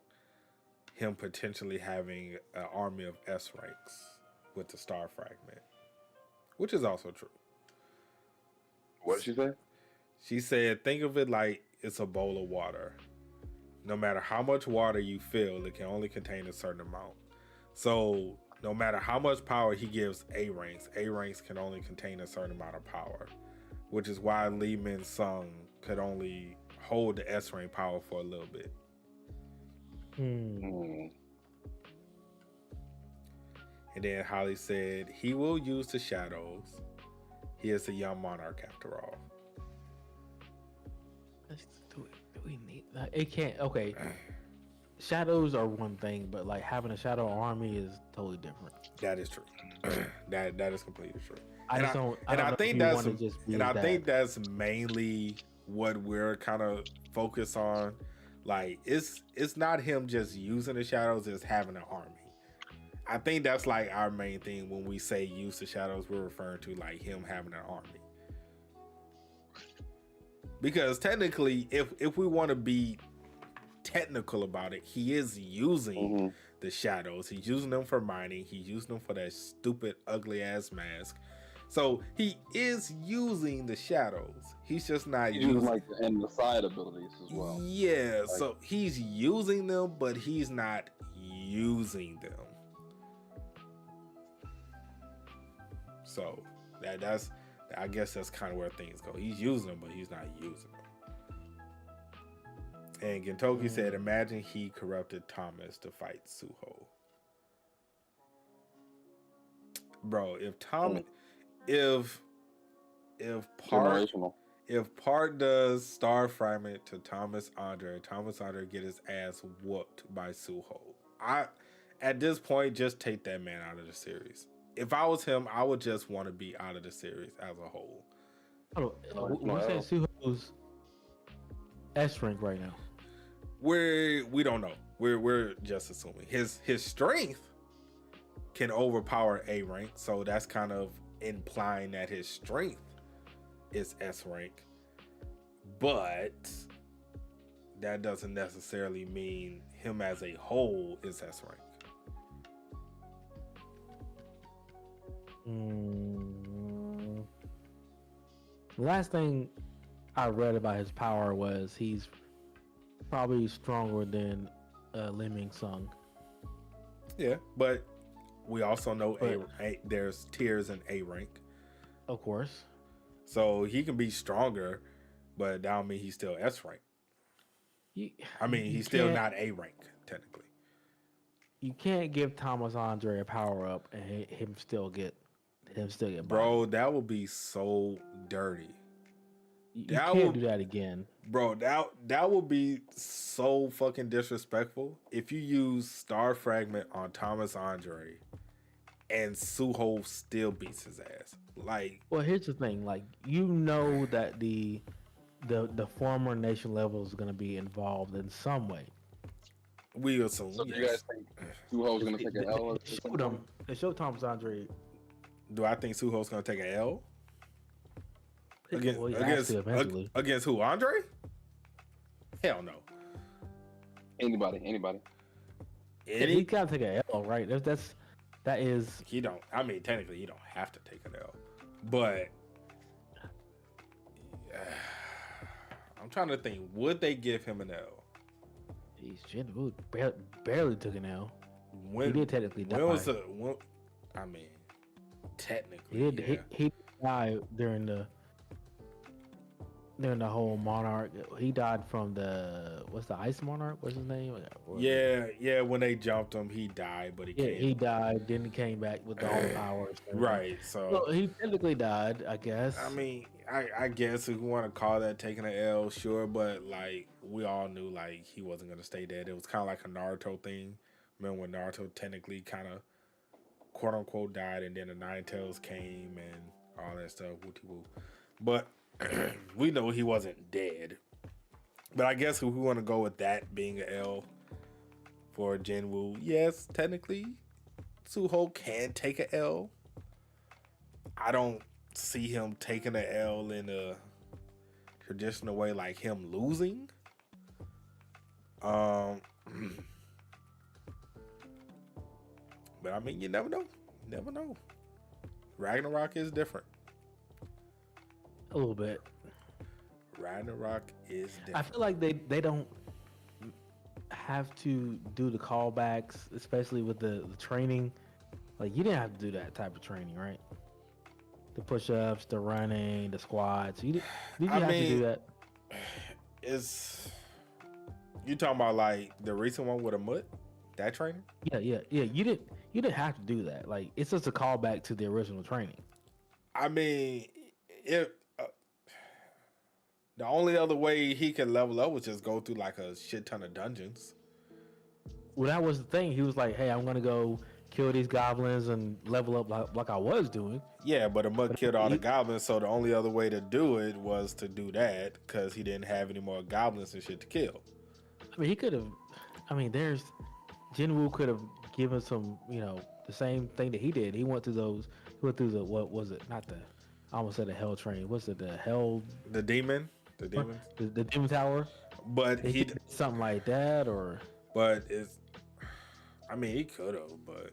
him potentially having an army of S ranks with the star fragment, which is also true. What did she say? She said, think of it like it's a bowl of water. No matter how much water you fill, it can only contain a certain amount. So no matter how much power he gives A ranks can only contain a certain amount of power, which is why Minsung could only hold the S rank power for a little bit. And then Holly said, he will use the shadows. He is a young monarch after all. Do we need that? It can't. Okay. Shadows are one thing, but like having a shadow army is totally different. That is true. that is completely true. I think that's mainly what we're kind of focused on. Like it's not him just using the shadows, it's having an army. I think that's like our main thing when we say use the shadows, we're referring to like him having an army. Because technically, if we want to be technical about it, he is using the shadows. He's using them for mining. He's using them for that stupid, ugly ass mask. So he is using the shadows. He's just not using like the side abilities as well. Yeah, so he's using them, but he's not using them. So that's I guess that's kind of where things go. He's using them, but he's not using them. And Gentoki said, imagine he corrupted Thomas to fight Suho. Bro, if Part does Star Fragment to Thomas Andre get his ass whooped by Suho. At this point, just take that man out of the series. If I was him, I would just want to be out of the series as a whole. What's that Suho's S rank right now? We don't know. We're just assuming his strength can overpower A rank, so that's kind of implying that his strength is S rank, but that doesn't necessarily mean him as a whole is S rank. The last thing I read about his power was he's probably stronger than Minsung. Yeah, but we also know there's tiers in A rank. Of course. So he can be stronger, but that don't mean he's still S rank. I mean, he's still not A rank technically. You can't give Thomas Andre a power up and him still get Bro, that would be so dirty. You can't do that again. Bro, that would be so fucking disrespectful if you use Star Fragment on Thomas Andre and Suho still beats his ass. Like, well, here's the thing. Like, you know that the former nation level is going to be involved in some way. We assume. So do you guys think Suho's going to take an L? They showed Thomas Andre. Do I think Suho's going to take an L? Against who? Andre? Hell no. Anybody. He gotta take an L, right? That is. He don't. I mean, technically, you don't have to take an L, but I'm trying to think. Would they give him an L? He's Jinwoo barely took an L. When, he did technically die. I mean, technically, he died during the whole Monarch. He died from the Ice Monarch? What's his name? Yeah. When they jumped him, he died, but he died. Then he came back with all the powers. Right. So he technically died, I guess. I mean, I guess if you want to call that taking an L, sure. But like we all knew, like he wasn't gonna stay dead. It was kind of like a Naruto thing. Remember when Naruto technically kind of quote unquote died, and then the Nine Tails came and all that stuff. Woo-tee-woo. But we know he wasn't dead. But I guess if we want to go with that being an L for Jinwoo, yes, technically, Suho can take an L. I don't see him taking an L in a traditional way, like him losing. But I mean, you never know. Never know. Ragnarok is different. A little bit. Ragnarok is different. I feel like they don't have to do the callbacks, especially with the training. Like, you didn't have to do that type of training, right? The push-ups, the running, the squats. Did you have to do that? You talking about like the recent one with a mutt? That training? Yeah. You didn't have to do that. Like, it's just a callback to the original training. I mean, if the only other way he could level up was just go through like a shit ton of dungeons. Well, that was the thing. He was like, "Hey, I'm gonna go kill these goblins and level up like I was doing." Yeah, but a mug killed all the goblins, so the only other way to do it was to do that because he didn't have any more goblins and shit to kill. I mean, he could have. I mean, Jinwoo could have given some, the same thing that he did. He went through those. He went through what was it? Not the. I almost said the hell train. What's it? The hell. The demon. The demon. The demon tower. But he did something like that, or. But it's. I mean, he could have, but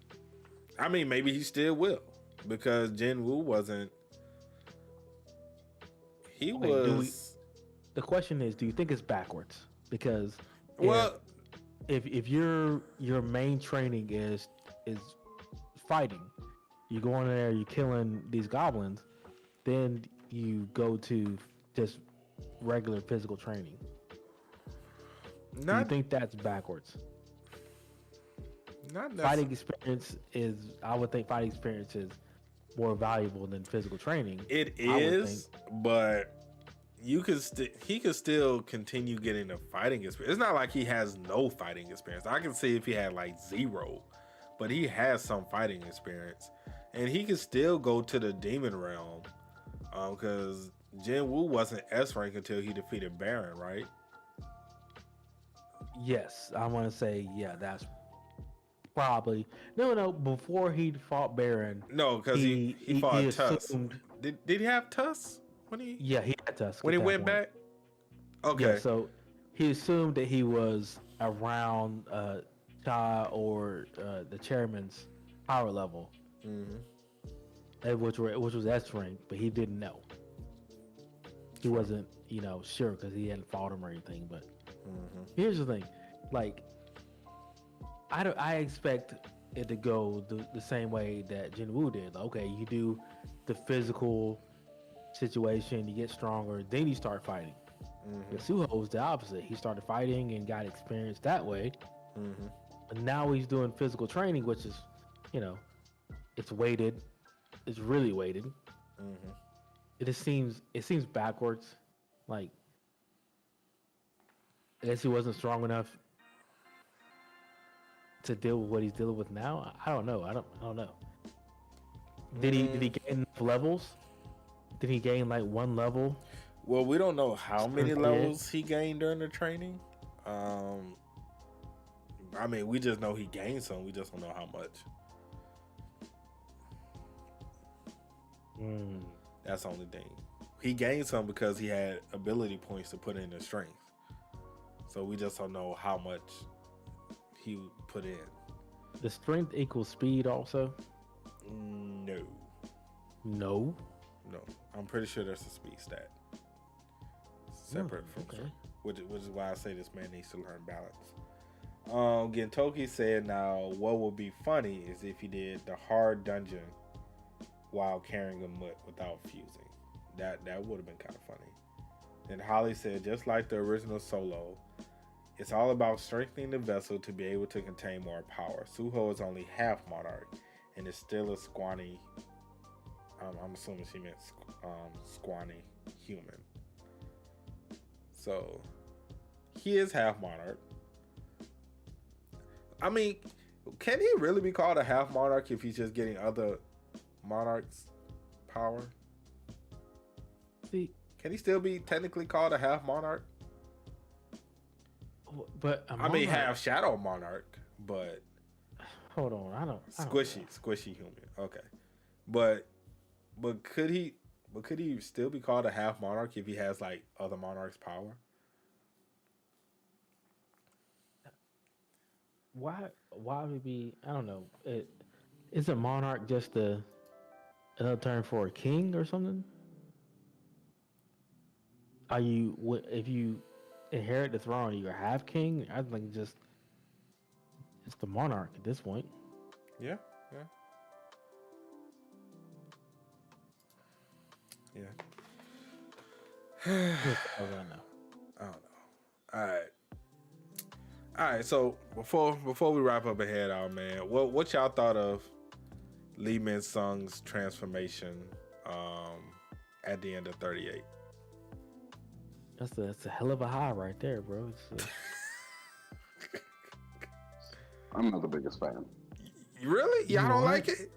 I mean, maybe he still will because Jinwoo wasn't. He was. The question is, do you think it's backwards? Because if your main training is fighting, you go in there, you're killing these goblins, then you go to just regular physical training. Do you think that's backwards? Not fighting experience is. I would think fighting experience is more valuable than physical training. It is, but he could still continue getting the fighting experience. It's not like he has no fighting experience. I can see if he had like 0, but he has some fighting experience, and he can still go to the demon realm. Because Jinwoo wasn't S rank until he defeated Baron, right? Yes, I want to say that's. Probably no. Before he fought Baron, no, because he fought Tusk. Did he have Tusk when he? Yeah, he had Tusk when he went back. Okay, yeah, so he assumed that he was around Cha or the chairman's power level, which was S rank, but he didn't know. He wasn't, sure because he hadn't fought him or anything. But here's the thing, like. I expect it to go the same way that Jinwoo did. Okay, you do the physical situation, you get stronger, then you start fighting. But Suho was the opposite. He started fighting and got experience that way. But now he's doing physical training, which is, you know, it's weighted. It's really weighted. It seems backwards. Like, I guess he wasn't strong enough to deal with what he's dealing with now. I don't know. I don't know. Did he gain enough levels? Did he gain like one level? Well, we don't know how many levels he gained during the training. I mean, we just know he gained some. We just don't know how much. That's the only thing. He gained some because he had ability points to put in his strength. So we just don't know how much he put in. The strength equals speed also? No. No? No. I'm pretty sure there's a speed stat. Separate from strength. Which is why I say this man needs to learn balance. Gentoki said, now what would be funny is if he did the hard dungeon while carrying a mutt without fusing. That would have been kind of funny. Then Holly said, just like the original Solo, it's all about strengthening the vessel to be able to contain more power. Suho is only half monarch and is still a scrawny, I'm assuming she meant scrawny human. So he is half monarch. I mean, can he really be called a half monarch if he's just getting other monarchs' power? Can he still be technically called a half monarch? But I mean, half shadow monarch, but hold on, I don't squishy human. Okay, but could he still be called a half monarch if he has like other monarchs' power? Why would it be? I don't know. Isn't monarch just another term for a king or something? If you inherit the throne, you're half king? I think it's the monarch at this point. Yeah. I don't know. All right. So before we wrap up ahead, man, what y'all thought of Lee Min-sung's transformation at the end of 38? That's a hell of a high right there, bro. I'm not the biggest fan. Really? Y'all don't like it?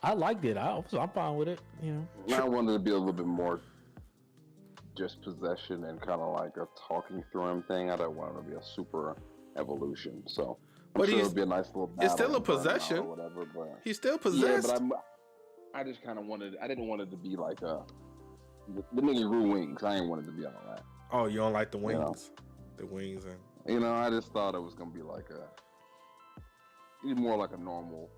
I liked it. I'm fine with it. You know, I wanted to be a little bit more just possession and kind of like a talking through him thing. I don't want it to be a super evolution. So I'm sure it'll be a nice little battle. It's still a possession. Or whatever, but he's still possessed. Yeah, but I just kind of I didn't want it to be like the nigga grew wings. I didn't want it to be all that. Oh, you don't like the wings? The wings and I just thought it was gonna be like more like a normal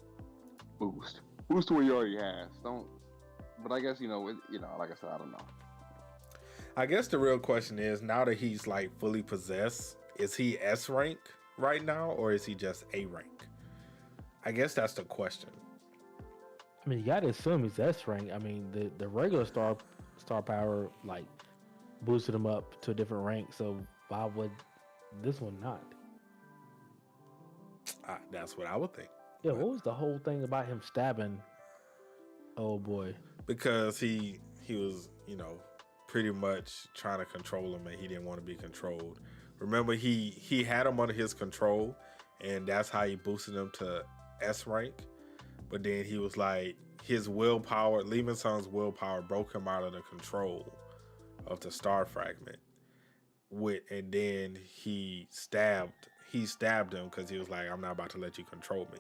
boost to what he already has. But I guess like I said, I don't know. I guess the real question is, now that he's like fully possessed, is he S rank right now or is he just A rank? I guess that's the question. I mean, you gotta assume he's S rank. I mean, the regular star power like boosted him up to a different rank. So why would this one not? That's what I would think. Yeah, what was the whole thing about him stabbing? Oh boy, because he was pretty much trying to control him and he didn't want to be controlled. Remember, he had him under his control and that's how he boosted him to S rank. But then he was like, his willpower, Lee Min-sung's willpower broke him out of the control of the star fragment. And then he stabbed him because he was like, I'm not about to let you control me.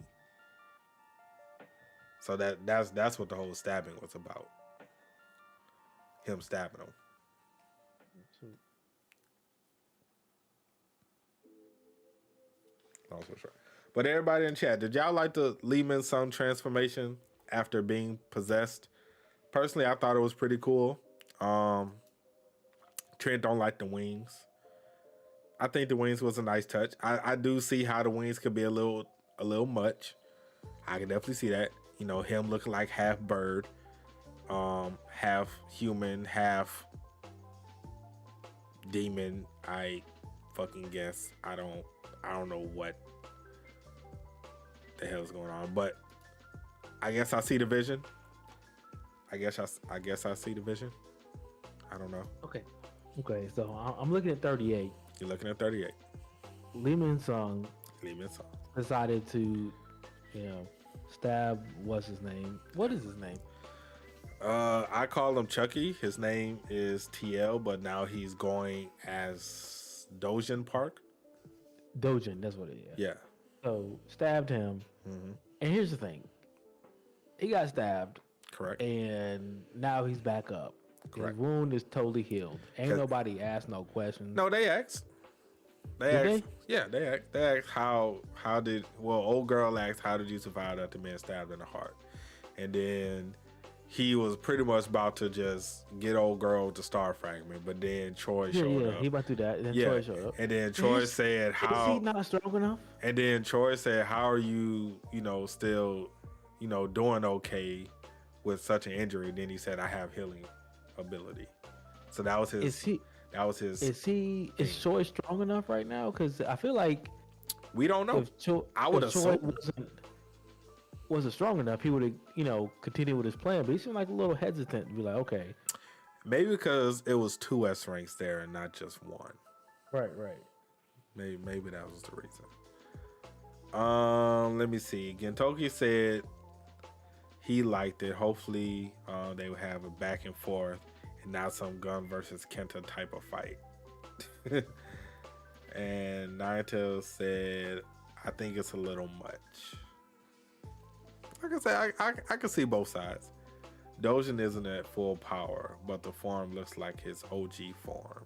So that's what the whole stabbing was about. Him stabbing him. Long story short. But everybody in chat, did y'all like the Lee Min-sung transformation after being possessed? Personally, I thought it was pretty cool. Trent don't like the wings. I think the wings was a nice touch. I do see how the wings could be a little much. I can definitely see that. Him looking like half bird. half human, half demon. I fucking guess. I don't know what the hell's going on, but I guess I see the vision. I guess I see the vision. I don't know. Okay. So I'm looking at 38. You're looking at 38. Lee Minsung Lee Minsung. decided to, stab. What's his name? What is his name? I call him Chucky. His name is TL, but now he's going as Dojin Park. Dojin, that's what it is. Yeah. So stabbed him, and here's the thing: he got stabbed. Correct. And now he's back up. Correct. His wound is totally healed. Ain't nobody asked no questions. No, they asked. Yeah, they asked how did old girl asked how did you survive after being stabbed in the heart, and then he was pretty much about to just get old girl to star fragment, but then Troy showed up. He about to do that. And then Troy showed up. And then Troy said how is he not strong enough? And then Troy said, how are you, still, doing okay with such an injury? Then he said, I have healing ability. So that was his. Is Troy strong enough right now? Because I feel like we don't know. I would assume wasn't strong enough, he would have, continued with his plan. But he seemed like a little hesitant to be like, okay. Maybe because it was 2 S ranks there and not just 1. Right. Maybe that was the reason. Let me see. Gentoki said he liked it. Hopefully, they will have a back and forth and not some gun versus Kenta type of fight. And Naruto said, I think it's a little much. Like I said, I can see both sides. Dojin isn't at full power, but the form looks like his OG form.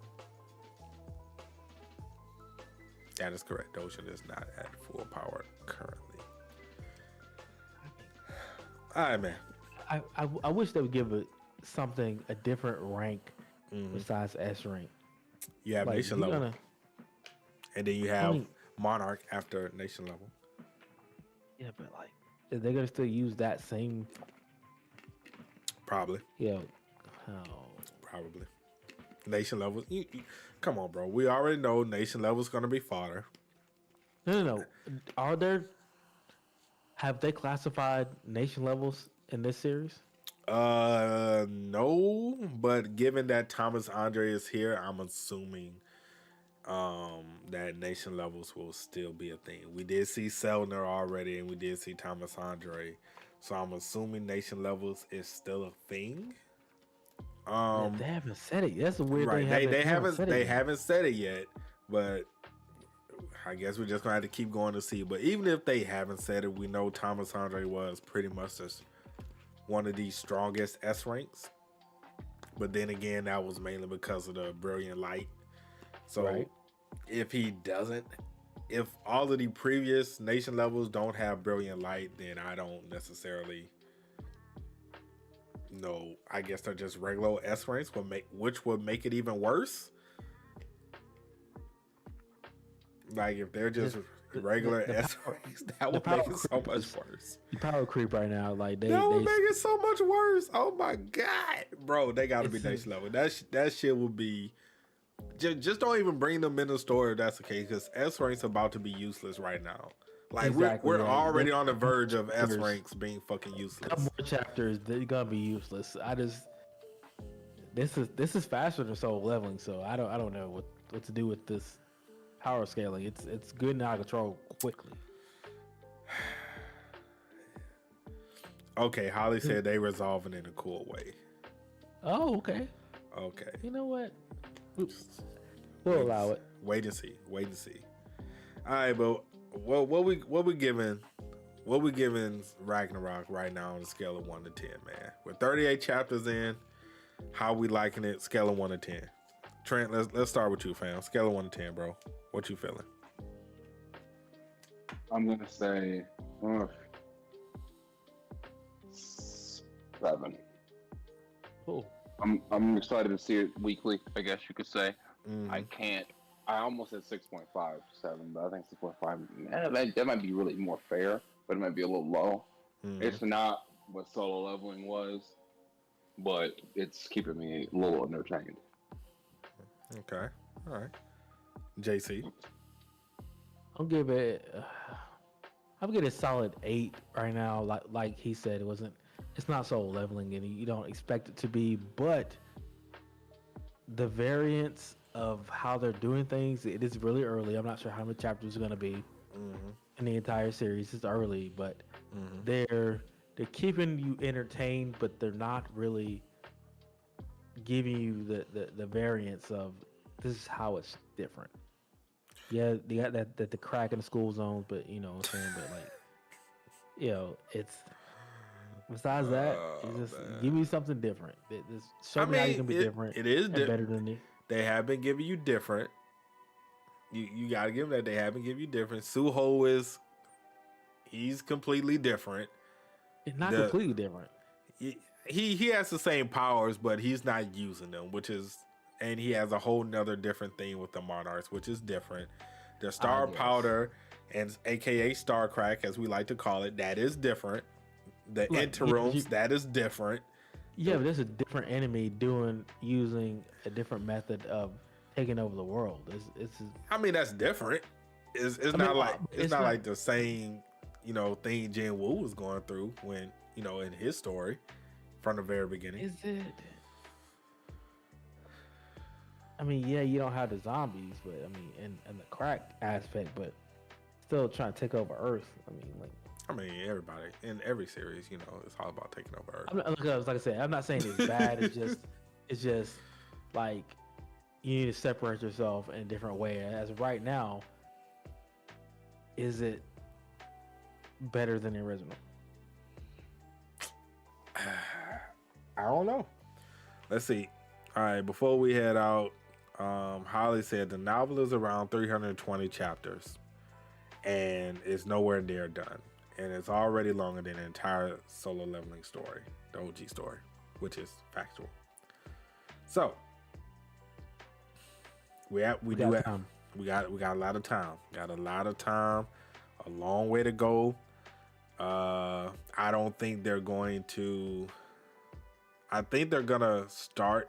That is correct. Dojin is not at full power currently. All right, man. I wish they would give it something, a different rank besides S rank. You have nation level. And then you have Monarch after nation level. Yeah, but they're going to still use that same... Probably. Yeah. Probably. Nation levels. Come on, bro. We already know nation level is going to be fodder. No. Have they classified nation levels in this series? No. But given that Thomas Andre is here, I'm assuming that nation levels will still be a thing. We did see Selner already, and we did see Thomas Andre. So I'm assuming nation levels is still a thing. They haven't said it. That's a weird thing. They haven't said it yet, but I guess we're just gonna have to keep going to see. But even if they haven't said it, we know Thomas Andre was pretty much just one of the strongest S ranks. But then again, that was mainly because of the brilliant light. So if all of the previous nation levels don't have brilliant light, then I don't necessarily know. I guess they're just regular S ranks, which would make it even worse. Like if they're just regular S ranks, that would make it so much worse. The power creep right now, that would make it so much worse. Oh my god, bro, they got to be nation level. That shit will be. Just don't even bring them in the story if that's the case, because S ranks about to be useless right now. We're already on the verge of S ranks being fucking useless. Couple more chapters, they're gonna be useless. This is faster than Soul Leveling, so I don't know what to do with this power scaling. It's good and out of control quickly. Okay, Holly said they resolving it in a cool way. Oh, okay. Okay. You know what? We'll allow it. Wait and see. All right, but what we giving Ragnarok right now on a scale of 1 to 10, man? We're 38 chapters in. How we liking it? Scale of 1 to 10. Trent, let's start with you, fam. Scale of 1 to 10, bro. What you feeling? I'm gonna say 7. Cool. I'm excited to see it weekly, I guess you could say. Mm-hmm. I almost said 6.5, 7, but I think 6.5. That might be really more fair, but it might be a little low. Mm-hmm. It's not what solo leveling was. but it's keeping me a little entertained. Okay. All right. JC. I'll give it. I'm getting a solid 8 right now. Like he said, it wasn't. It's not so leveling, and you don't expect it to be. But the variance of how they're doing things, it is really early. I'm not sure how many chapters are going to be in the entire series. It's early, but they're keeping you entertained, but they're not really giving you the variance of this is how it's different. Yeah, they got that the crack in the school zones, but you know what I'm saying. But like, it's besides that, it's just give me something different. Show me how you can be different. It is better than me. They have been giving you different. You gotta give them that they haven't given you different. Suho he's completely different. It's not completely different. He has the same powers, but he's not using them, and he has a whole nother different thing with the monarchs, which is different. The star powder, and aka star crack, as we like to call it, that is different. The interims, that is different. Yeah, but there's a different enemy using a different method of taking over the world. I mean, that's different. It's not like the same, thing Jinwoo was going through when, in his story from the very beginning. Is it? I mean, yeah, you don't have the zombies, but I mean, and the crack aspect, but still trying to take over Earth. I mean, everybody in every series, it's all about taking over Earth. Like I said, I'm not saying it's bad. it's just like you need to separate yourself in a different way. As of right now, is it better than the original? I don't know. Let's see. All right, before we head out, Holly said the novel is around 320 chapters and it's nowhere near done. And it's already longer than the entire solo leveling story, the OG story, which is factual. So we got a lot of time. Got a lot of time, a long way to go. I don't think they're going to. I think they're gonna start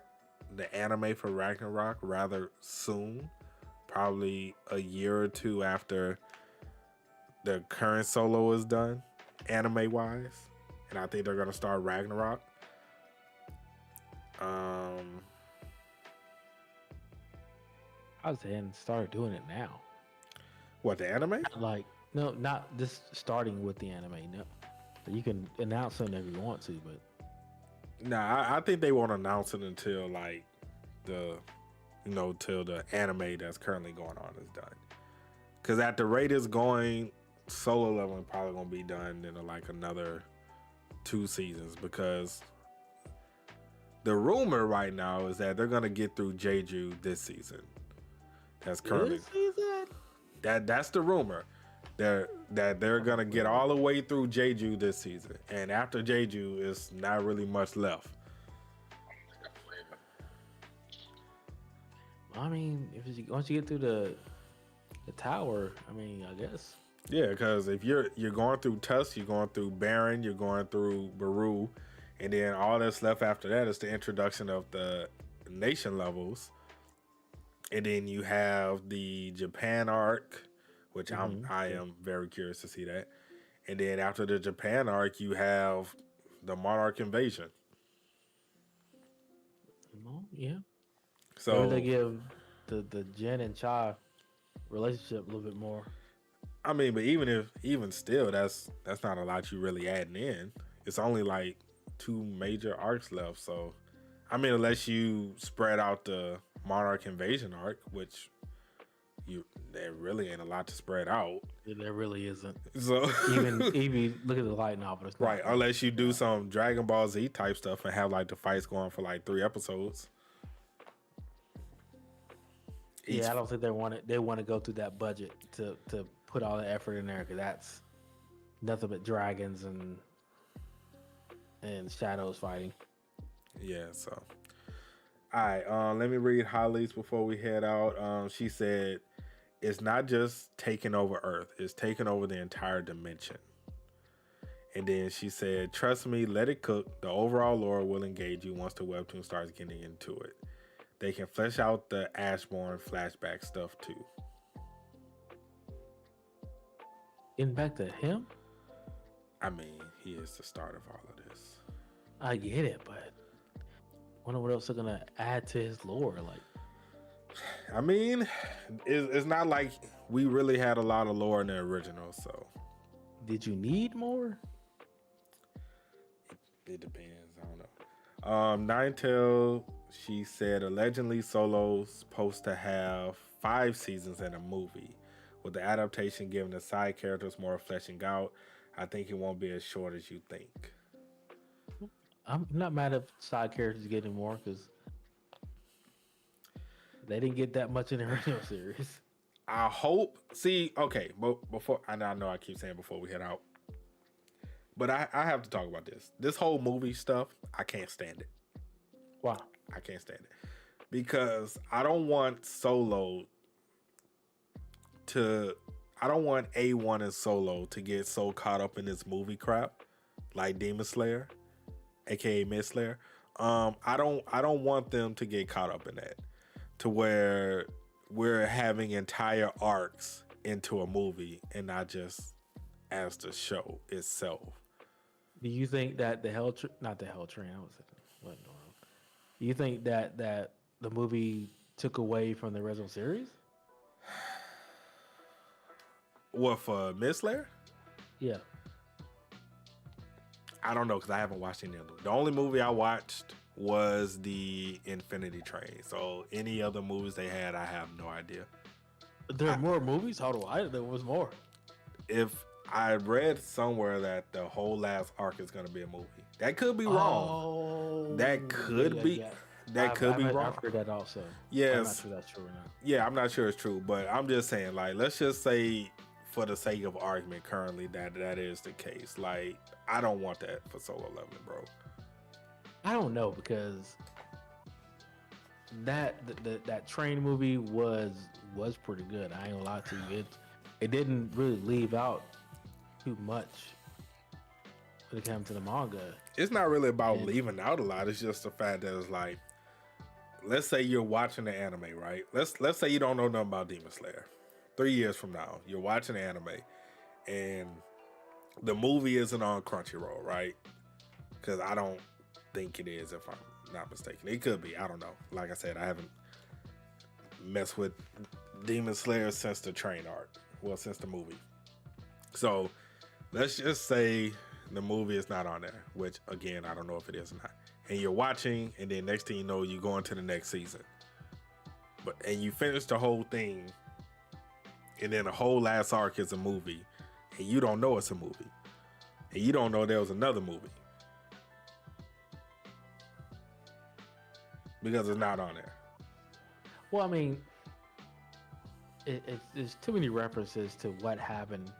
the anime for Ragnarok rather soon, probably a year or two after the current solo is done, anime wise, and I think they're gonna start Ragnarok. I was saying start doing it now. What, the anime? No, not just starting with the anime. No, you can announce it whenever you want to, but. Nah, I think they won't announce it until till the anime that's currently going on is done. Because at the rate it's going, solo leveling probably gonna be done in another 2 seasons. Because the rumor right now is that they're gonna get through Jeju this season. That's currently that's the rumor. That they're gonna get all the way through Jeju this season, and after Jeju, it's not really much left. I mean, once you get through the tower, I mean, I guess. Yeah, because if you're going through Tusk, you're going through Baron, you're going through Beru, and then all that's left after that is the introduction of the nation levels, and then you have the Japan arc. Which I am very curious to see that. And then after the Japan arc, you have the Monarch invasion. Well, yeah. So maybe they give the Jen and Cha relationship a little bit more. I mean, but even still, that's not a lot you really adding in. It's only 2 major arcs left. So I mean, unless you spread out the Monarch invasion arc, which there really ain't a lot to spread out. There really isn't. So even look at the light novel. It's right, unless you do some Dragon Ball Z type stuff and have the fights going for 3 episodes. I don't think they want to go through that budget to put all the effort in there, because that's nothing but dragons and shadows fighting. Yeah, so all right, let me read Holly's before we head out. She said it's not just taking over Earth, it's taking over the entire dimension. And then she said, trust me, let it cook. The overall lore will engage you once the webtoon starts getting into it. They can flesh out the Ashbourne flashback stuff too. Getting back to him? I mean, he is the start of all of this. I get it, but I wonder what else they're gonna add to his lore. Like, I mean, it's not like we really had a lot of lore in the original, so. Did you need more? It depends. I don't know. Ninetale, she said, allegedly Solo's supposed to have 5 seasons in a movie, with the adaptation giving the side characters more fleshing out. I think it won't be as short as you think. I'm not mad at side characters getting more because they didn't get that much in the original series. I hope. See, okay, but before I know I keep saying before we head out, but I have to talk about this. This whole movie stuff, I can't stand it. Wow, I can't stand it because I don't want Solo to. I don't want A1 and Solo to get so caught up in this movie crap, like Demon Slayer, aka Mist Slayer. I don't want them to get caught up in that, to where we're having entire arcs into a movie and not just as the show itself. Do you think that not the Hell Train? I was what? Do you think that the movie took away from the original series? What, for Mist Slayer? Yeah. I don't know because I haven't watched any of them. The only movie I watched was the Infinity Train. So any other movies they had, I have no idea. There are more movies? How do I? There was more. If I read somewhere that the whole last arc is going to be a movie, that could be wrong. Oh, That could be. yeah. That could be wrong. I've heard that also. Yes. I'm not sure that's true or not. Yeah, I'm not sure it's true, but I'm just saying, like, let's just say, for the sake of argument, currently that is the case. Like, I don't want that for Solo Leveling, bro. I don't know because that train movie was pretty good. I ain't gonna lie to you. It didn't really leave out too much when it came to the manga. It's not really about leaving out a lot. It's just the fact that it's like, let's say you're watching the anime, right? Let's say you don't know nothing about Demon Slayer. 3 years from now, you're watching the anime, and the movie isn't on Crunchyroll, right? Because I don't think it is, if I'm not mistaken. It could be. I don't know. Like I said, I haven't messed with Demon Slayer since the train arc. Well, since the movie. So let's just say the movie is not on there, which, again, I don't know if it is or not. And you're watching, and then next thing you know, you go into the next season. And you finish the whole thing, and then the whole last arc is a movie, and you don't know it's a movie. And you don't know there was another movie. Because it's not on there. Well, I mean, there's too many references to what happened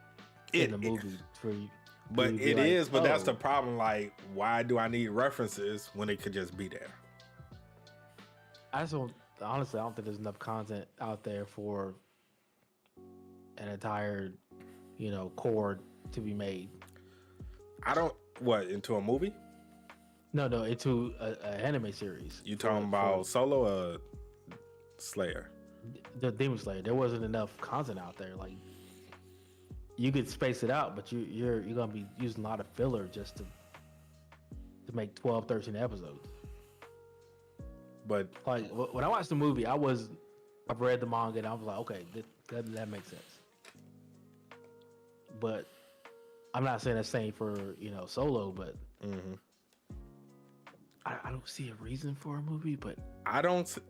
in the movie for you. But it is, but that's the problem. Like, why do I need references when it could just be there? Honestly, I don't think there's enough content out there for an entire, core to be made. Into a movie? No, into an anime series. You talking about Solo or Slayer? The Demon Slayer. There wasn't enough content out there. Like, you could space it out, but you're gonna be using a lot of filler just to make 12, 13 episodes. But like when I watched the movie, I've read the manga and I was like, okay, that makes sense. But I'm not saying the same for Solo, but I don't see a reason for a movie. But I don't see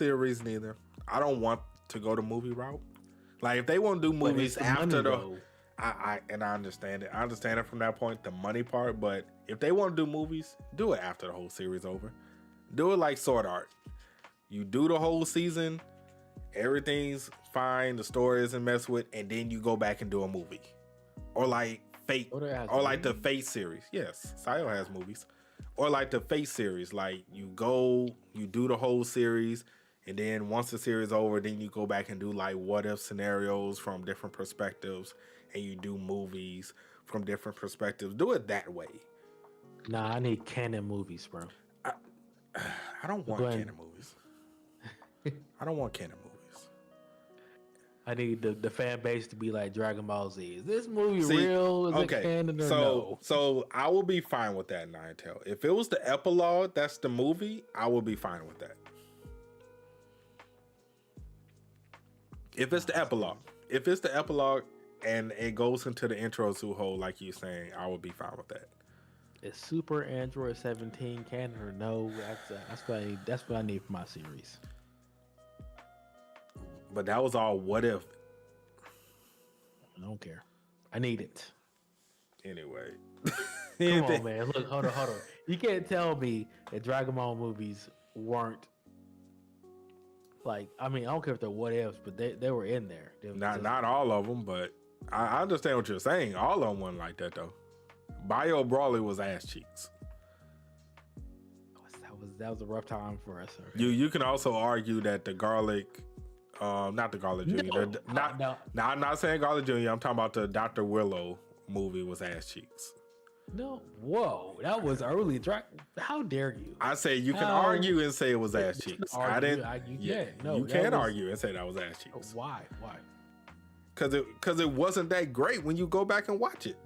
a reason either. I don't want to go the movie route. Like, if they want to do movies after I understand it. I understand it from that point, the money part. But if they want to do movies, do it after the whole series over. Do it like Sword Art. You do the whole season, everything's fine, the story isn't messed with, and then you go back and do a movie. Or like Fate, or like the Fate series. Yes, Sayo has movies. Or like the Fate series, like you do the whole series, and then once the series is over, then you go back and do like what if scenarios from different perspectives, and you do movies from different perspectives. Do it that way. Nah, I need canon movies, bro. I don't want canon movies. I don't want canon movies. I need the fan base to be like Dragon Ball Z. Is this movie real? Is it canon or no? So I will be fine with that, Ninetale. If it was the epilogue, that's the movie, I will be fine with that. If it's the epilogue and it goes into the intro of Suho, like you're saying, I will be fine with that. Is Super Android 17 canon or no? That's what I need for my series. But that was all what if. I don't care. I need it. Anyway. Come on, man. Look, hold on. You can't tell me that Dragon Ball movies weren't like, I mean, I don't care if they're what ifs, but they were in there. Not all of them, but I understand what you're saying. All of them weren't like that, though. Bio Brawley was ass cheeks. That was a rough time for us. Okay? You can also argue that the Garlic, not the Garlic Jr. No. I'm not saying Garlic Jr. I'm talking about the Dr. Willow movie was ass cheeks. No, whoa, that was early. How dare you? I say you can argue and say it was ass cheeks. I didn't. You can't argue and say that was ass cheeks. Why? Because it wasn't that great when you go back and watch it.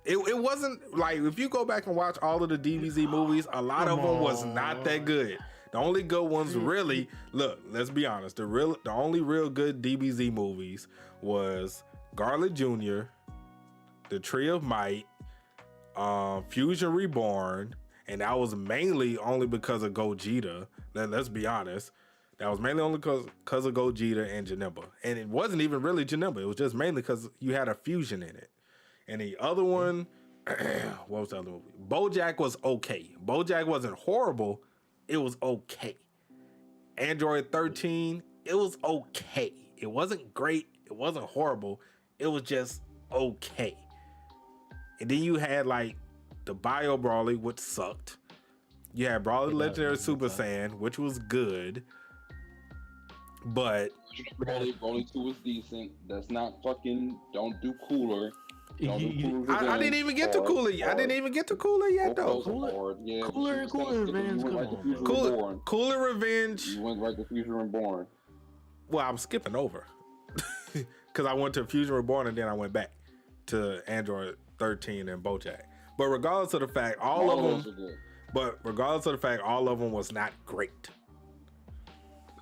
It wasn't like if you go back and watch all of the DBZ movies, a lot of them was not that good. The only good ones really, look, let's be honest, the only real good DBZ movies was Garlic Jr., The Tree of Might, Fusion Reborn, and that was mainly only because of Gogeta. Let's be honest. That was mainly only because of Gogeta and Janemba. And it wasn't even really Janemba. It was just mainly because you had a fusion in it. And the other one, what was the other movie? BoJack was okay. BoJack wasn't horrible. It was okay. Android 13, it was okay. It wasn't great. It wasn't horrible. It was just okay. And then you had like the Bio Brawly, which sucked. You had Brawly Legendary Super Saiyan, which was good. But Brawly 2 was decent. That's not fucking, don't do Cooler. I didn't even get to Cooler. I didn't even get to Cooler yet, though. Cooler Revenge. Cooler Revenge. You went right to Fusion Reborn. Well, I'm skipping over because I went to Fusion Reborn and then I went back to Android 13 and BoJack. But regardless of the fact, all of them was not great.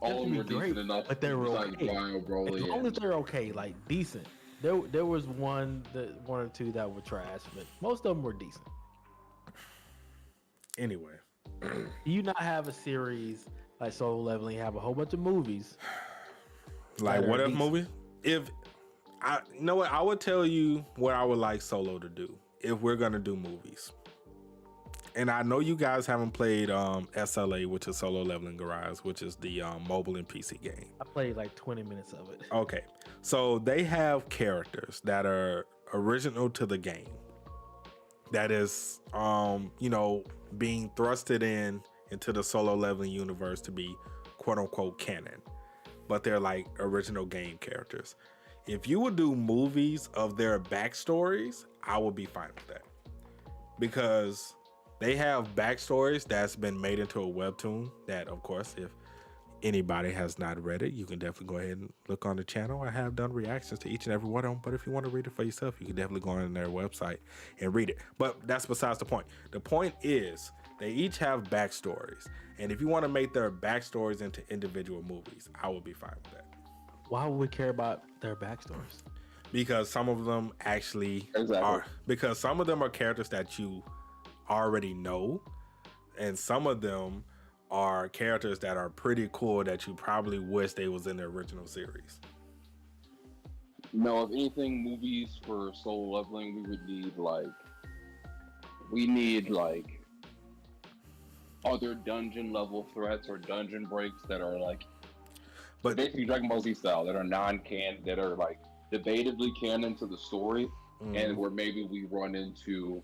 All of them were decent enough, but they were okay. As long as they're okay, like decent. There was one or two that were trash, but most of them were decent. Anyway, do you not have a series like Solo Leveling? Have a whole bunch of movies. Like what if movies? If I you know what, I would tell you what I would like Solo to do if we're gonna do movies. And I know you guys haven't played SLA, which is Solo Leveling Garage, which is the mobile and PC game. I played like 20 minutes of it. Okay. So they have characters that are original to the game. That is, being thrusted into the Solo Leveling universe to be quote unquote canon. But they're like original game characters. If you would do movies of their backstories, I would be fine with that. Because they have backstories that's been made into a webtoon that, of course, if anybody has not read it, you can definitely go ahead and look on the channel. I have done reactions to each and every one of them, but if you want to read it for yourself, you can definitely go on their website and read it. But that's besides the point. The point is they each have backstories. And if you want to make their backstories into individual movies, I would be fine with that. Why would we care about their backstories? Because some of them actually are. Because some of them are characters that you already know, and some of them are characters that are pretty cool that you probably wish they was in the original series. No, if anything, movies for Solo Leveling, we need other dungeon level threats or dungeon breaks that are but basically Dragon Ball Z style, that are non-canon, that are debatably canon to the story, and where maybe we run into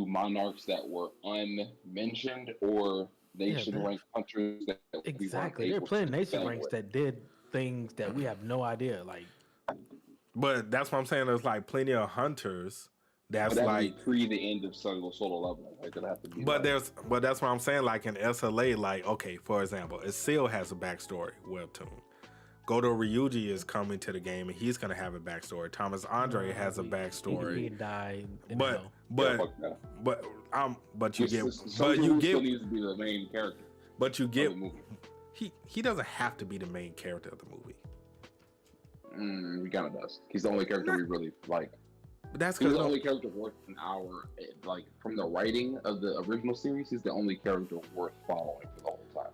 monarchs that were unmentioned or nation rank countries that exactly. They're playing nation ranks that did things that we have no idea. But that's what I'm saying. There's like plenty of hunters that's But like pre the end of solo leveling. Like that have to be. but that's what I'm saying. Like in SLA, like okay, for example, Seal has a backstory webtoon. Goto Ryuji is coming to the game and he's gonna have a backstory. Thomas Andre has a backstory. He died. But you get still needs to be the main character. But you get he doesn't have to be the main character of the movie. He kind of does. He's the only character we really like. But that's he's the only character worth an hour. Like from the writing of the original series, he's the only character worth following for the whole time.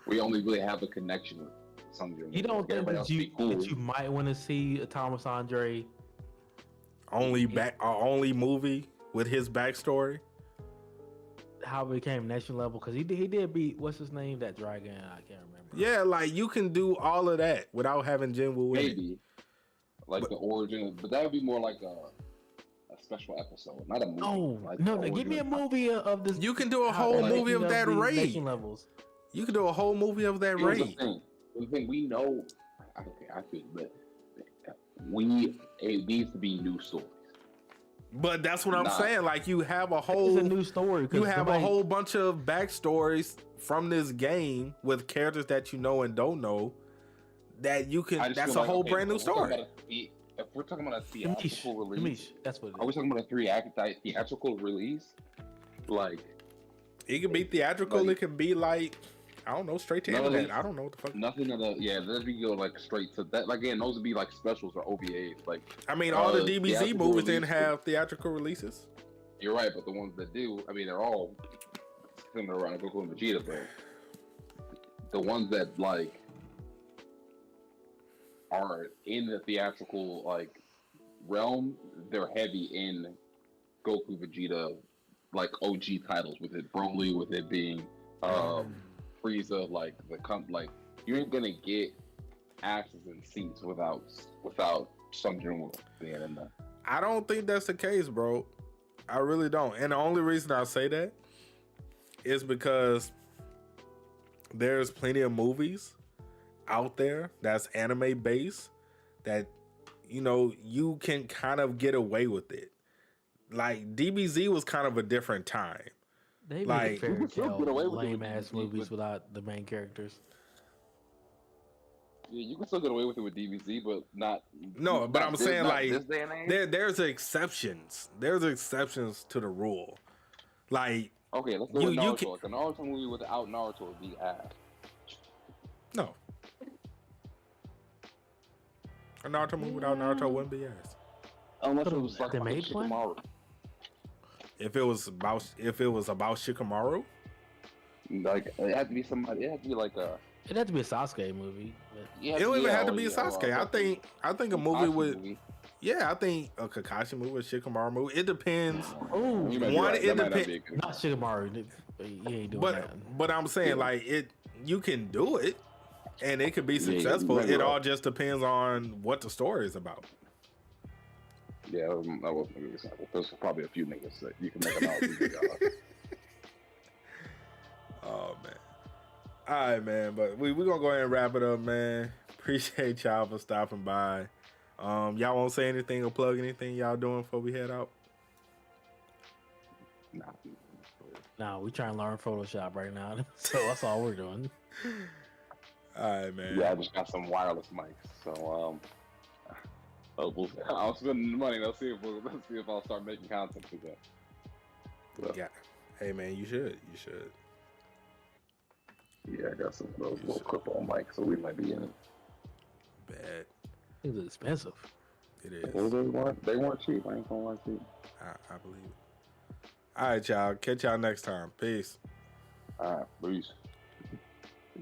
We only really have a connection with somebody. You don't think that you might want to see a Thomas Andre only movie with his backstory? How it became national level, because he did beat what's his name, that dragon, I can't remember. Yeah, like you can do all of that without having Jinwoo in it. Like the origin, but that would be more like a special episode, not a movie. Oh like no, give me a movie of this. You can do a whole movie of that raid. Levels. You can do a whole movie of that raid. The thing we know, okay, I feel, but it needs to be new stories. But that's what I'm saying. Like you have a whole new story. You have a whole bunch of backstories from this game with characters that you know and don't know. That you can. That's a whole brand new story. If we're talking about a theatrical release, that's what. Are we talking about a theatrical release? Like it could be theatrical. It could be like I don't know, straight to internet. I don't know what the fuck. Nothing of the that'd be go like straight to that. Like again, those would be like specials or OVAs. Like I mean, all the DBZ movies didn't have theatrical releases. You're right, but the ones that do, I mean, they're all similar around Goku and Vegeta, but the ones that like are in the theatrical like realm, they're heavy in Goku Vegeta like OG titles, with it Broly, with it being Frieza, like you ain't gonna get axes and seats without some Jinwoo being in there. I don't think that's the case, bro. I really don't. And the only reason I say that is because there's plenty of movies out there that's anime based that you can kind of get away with it. Like DBZ was kind of a different time. They make fairy tale lame ass movies without the main characters. Yeah, you can still get away with it with DBZ, but not. No, but I'm saying like there's exceptions. There's exceptions to the rule. Like okay, let's go with Naruto. Like a Naruto movie without Naruto would be ass. No. A Naruto movie without Naruto wouldn't be ass. Unless it was like Shikamaru. If it was about Shikamaru, like it had to be somebody. It had to be like a. It had to be a Sasuke movie. It don't even have to be a Sasuke. I think a movie with. Yeah, I think a Kakashi movie, a Shikamaru movie. It depends. Oh, it depends. Not Shikamaru. You ain't doing that. But I'm saying like it. You can do it, and it could be successful. It all just depends on what the story is about. Yeah, that wasn't a good example. There's probably a few niggas that you can make about. Oh man. All right, man. But we're gonna go ahead and wrap it up, man. Appreciate y'all for stopping by. Y'all won't say anything or plug anything y'all doing before we head out? Nah, we trying to learn Photoshop right now, so that's all we're doing. All right, man. Yeah, I just got some wireless mics, so I'll spend the money. Let's see if I'll start making content for that. So. Yeah. Hey, man, you should. Yeah, I got some little clip-on mics, so we might be in it. Bad. It's expensive. It is. Well, they weren't cheap. I ain't gonna lie to you. I believe it. All right, y'all. Catch y'all next time. Peace. All right, peace.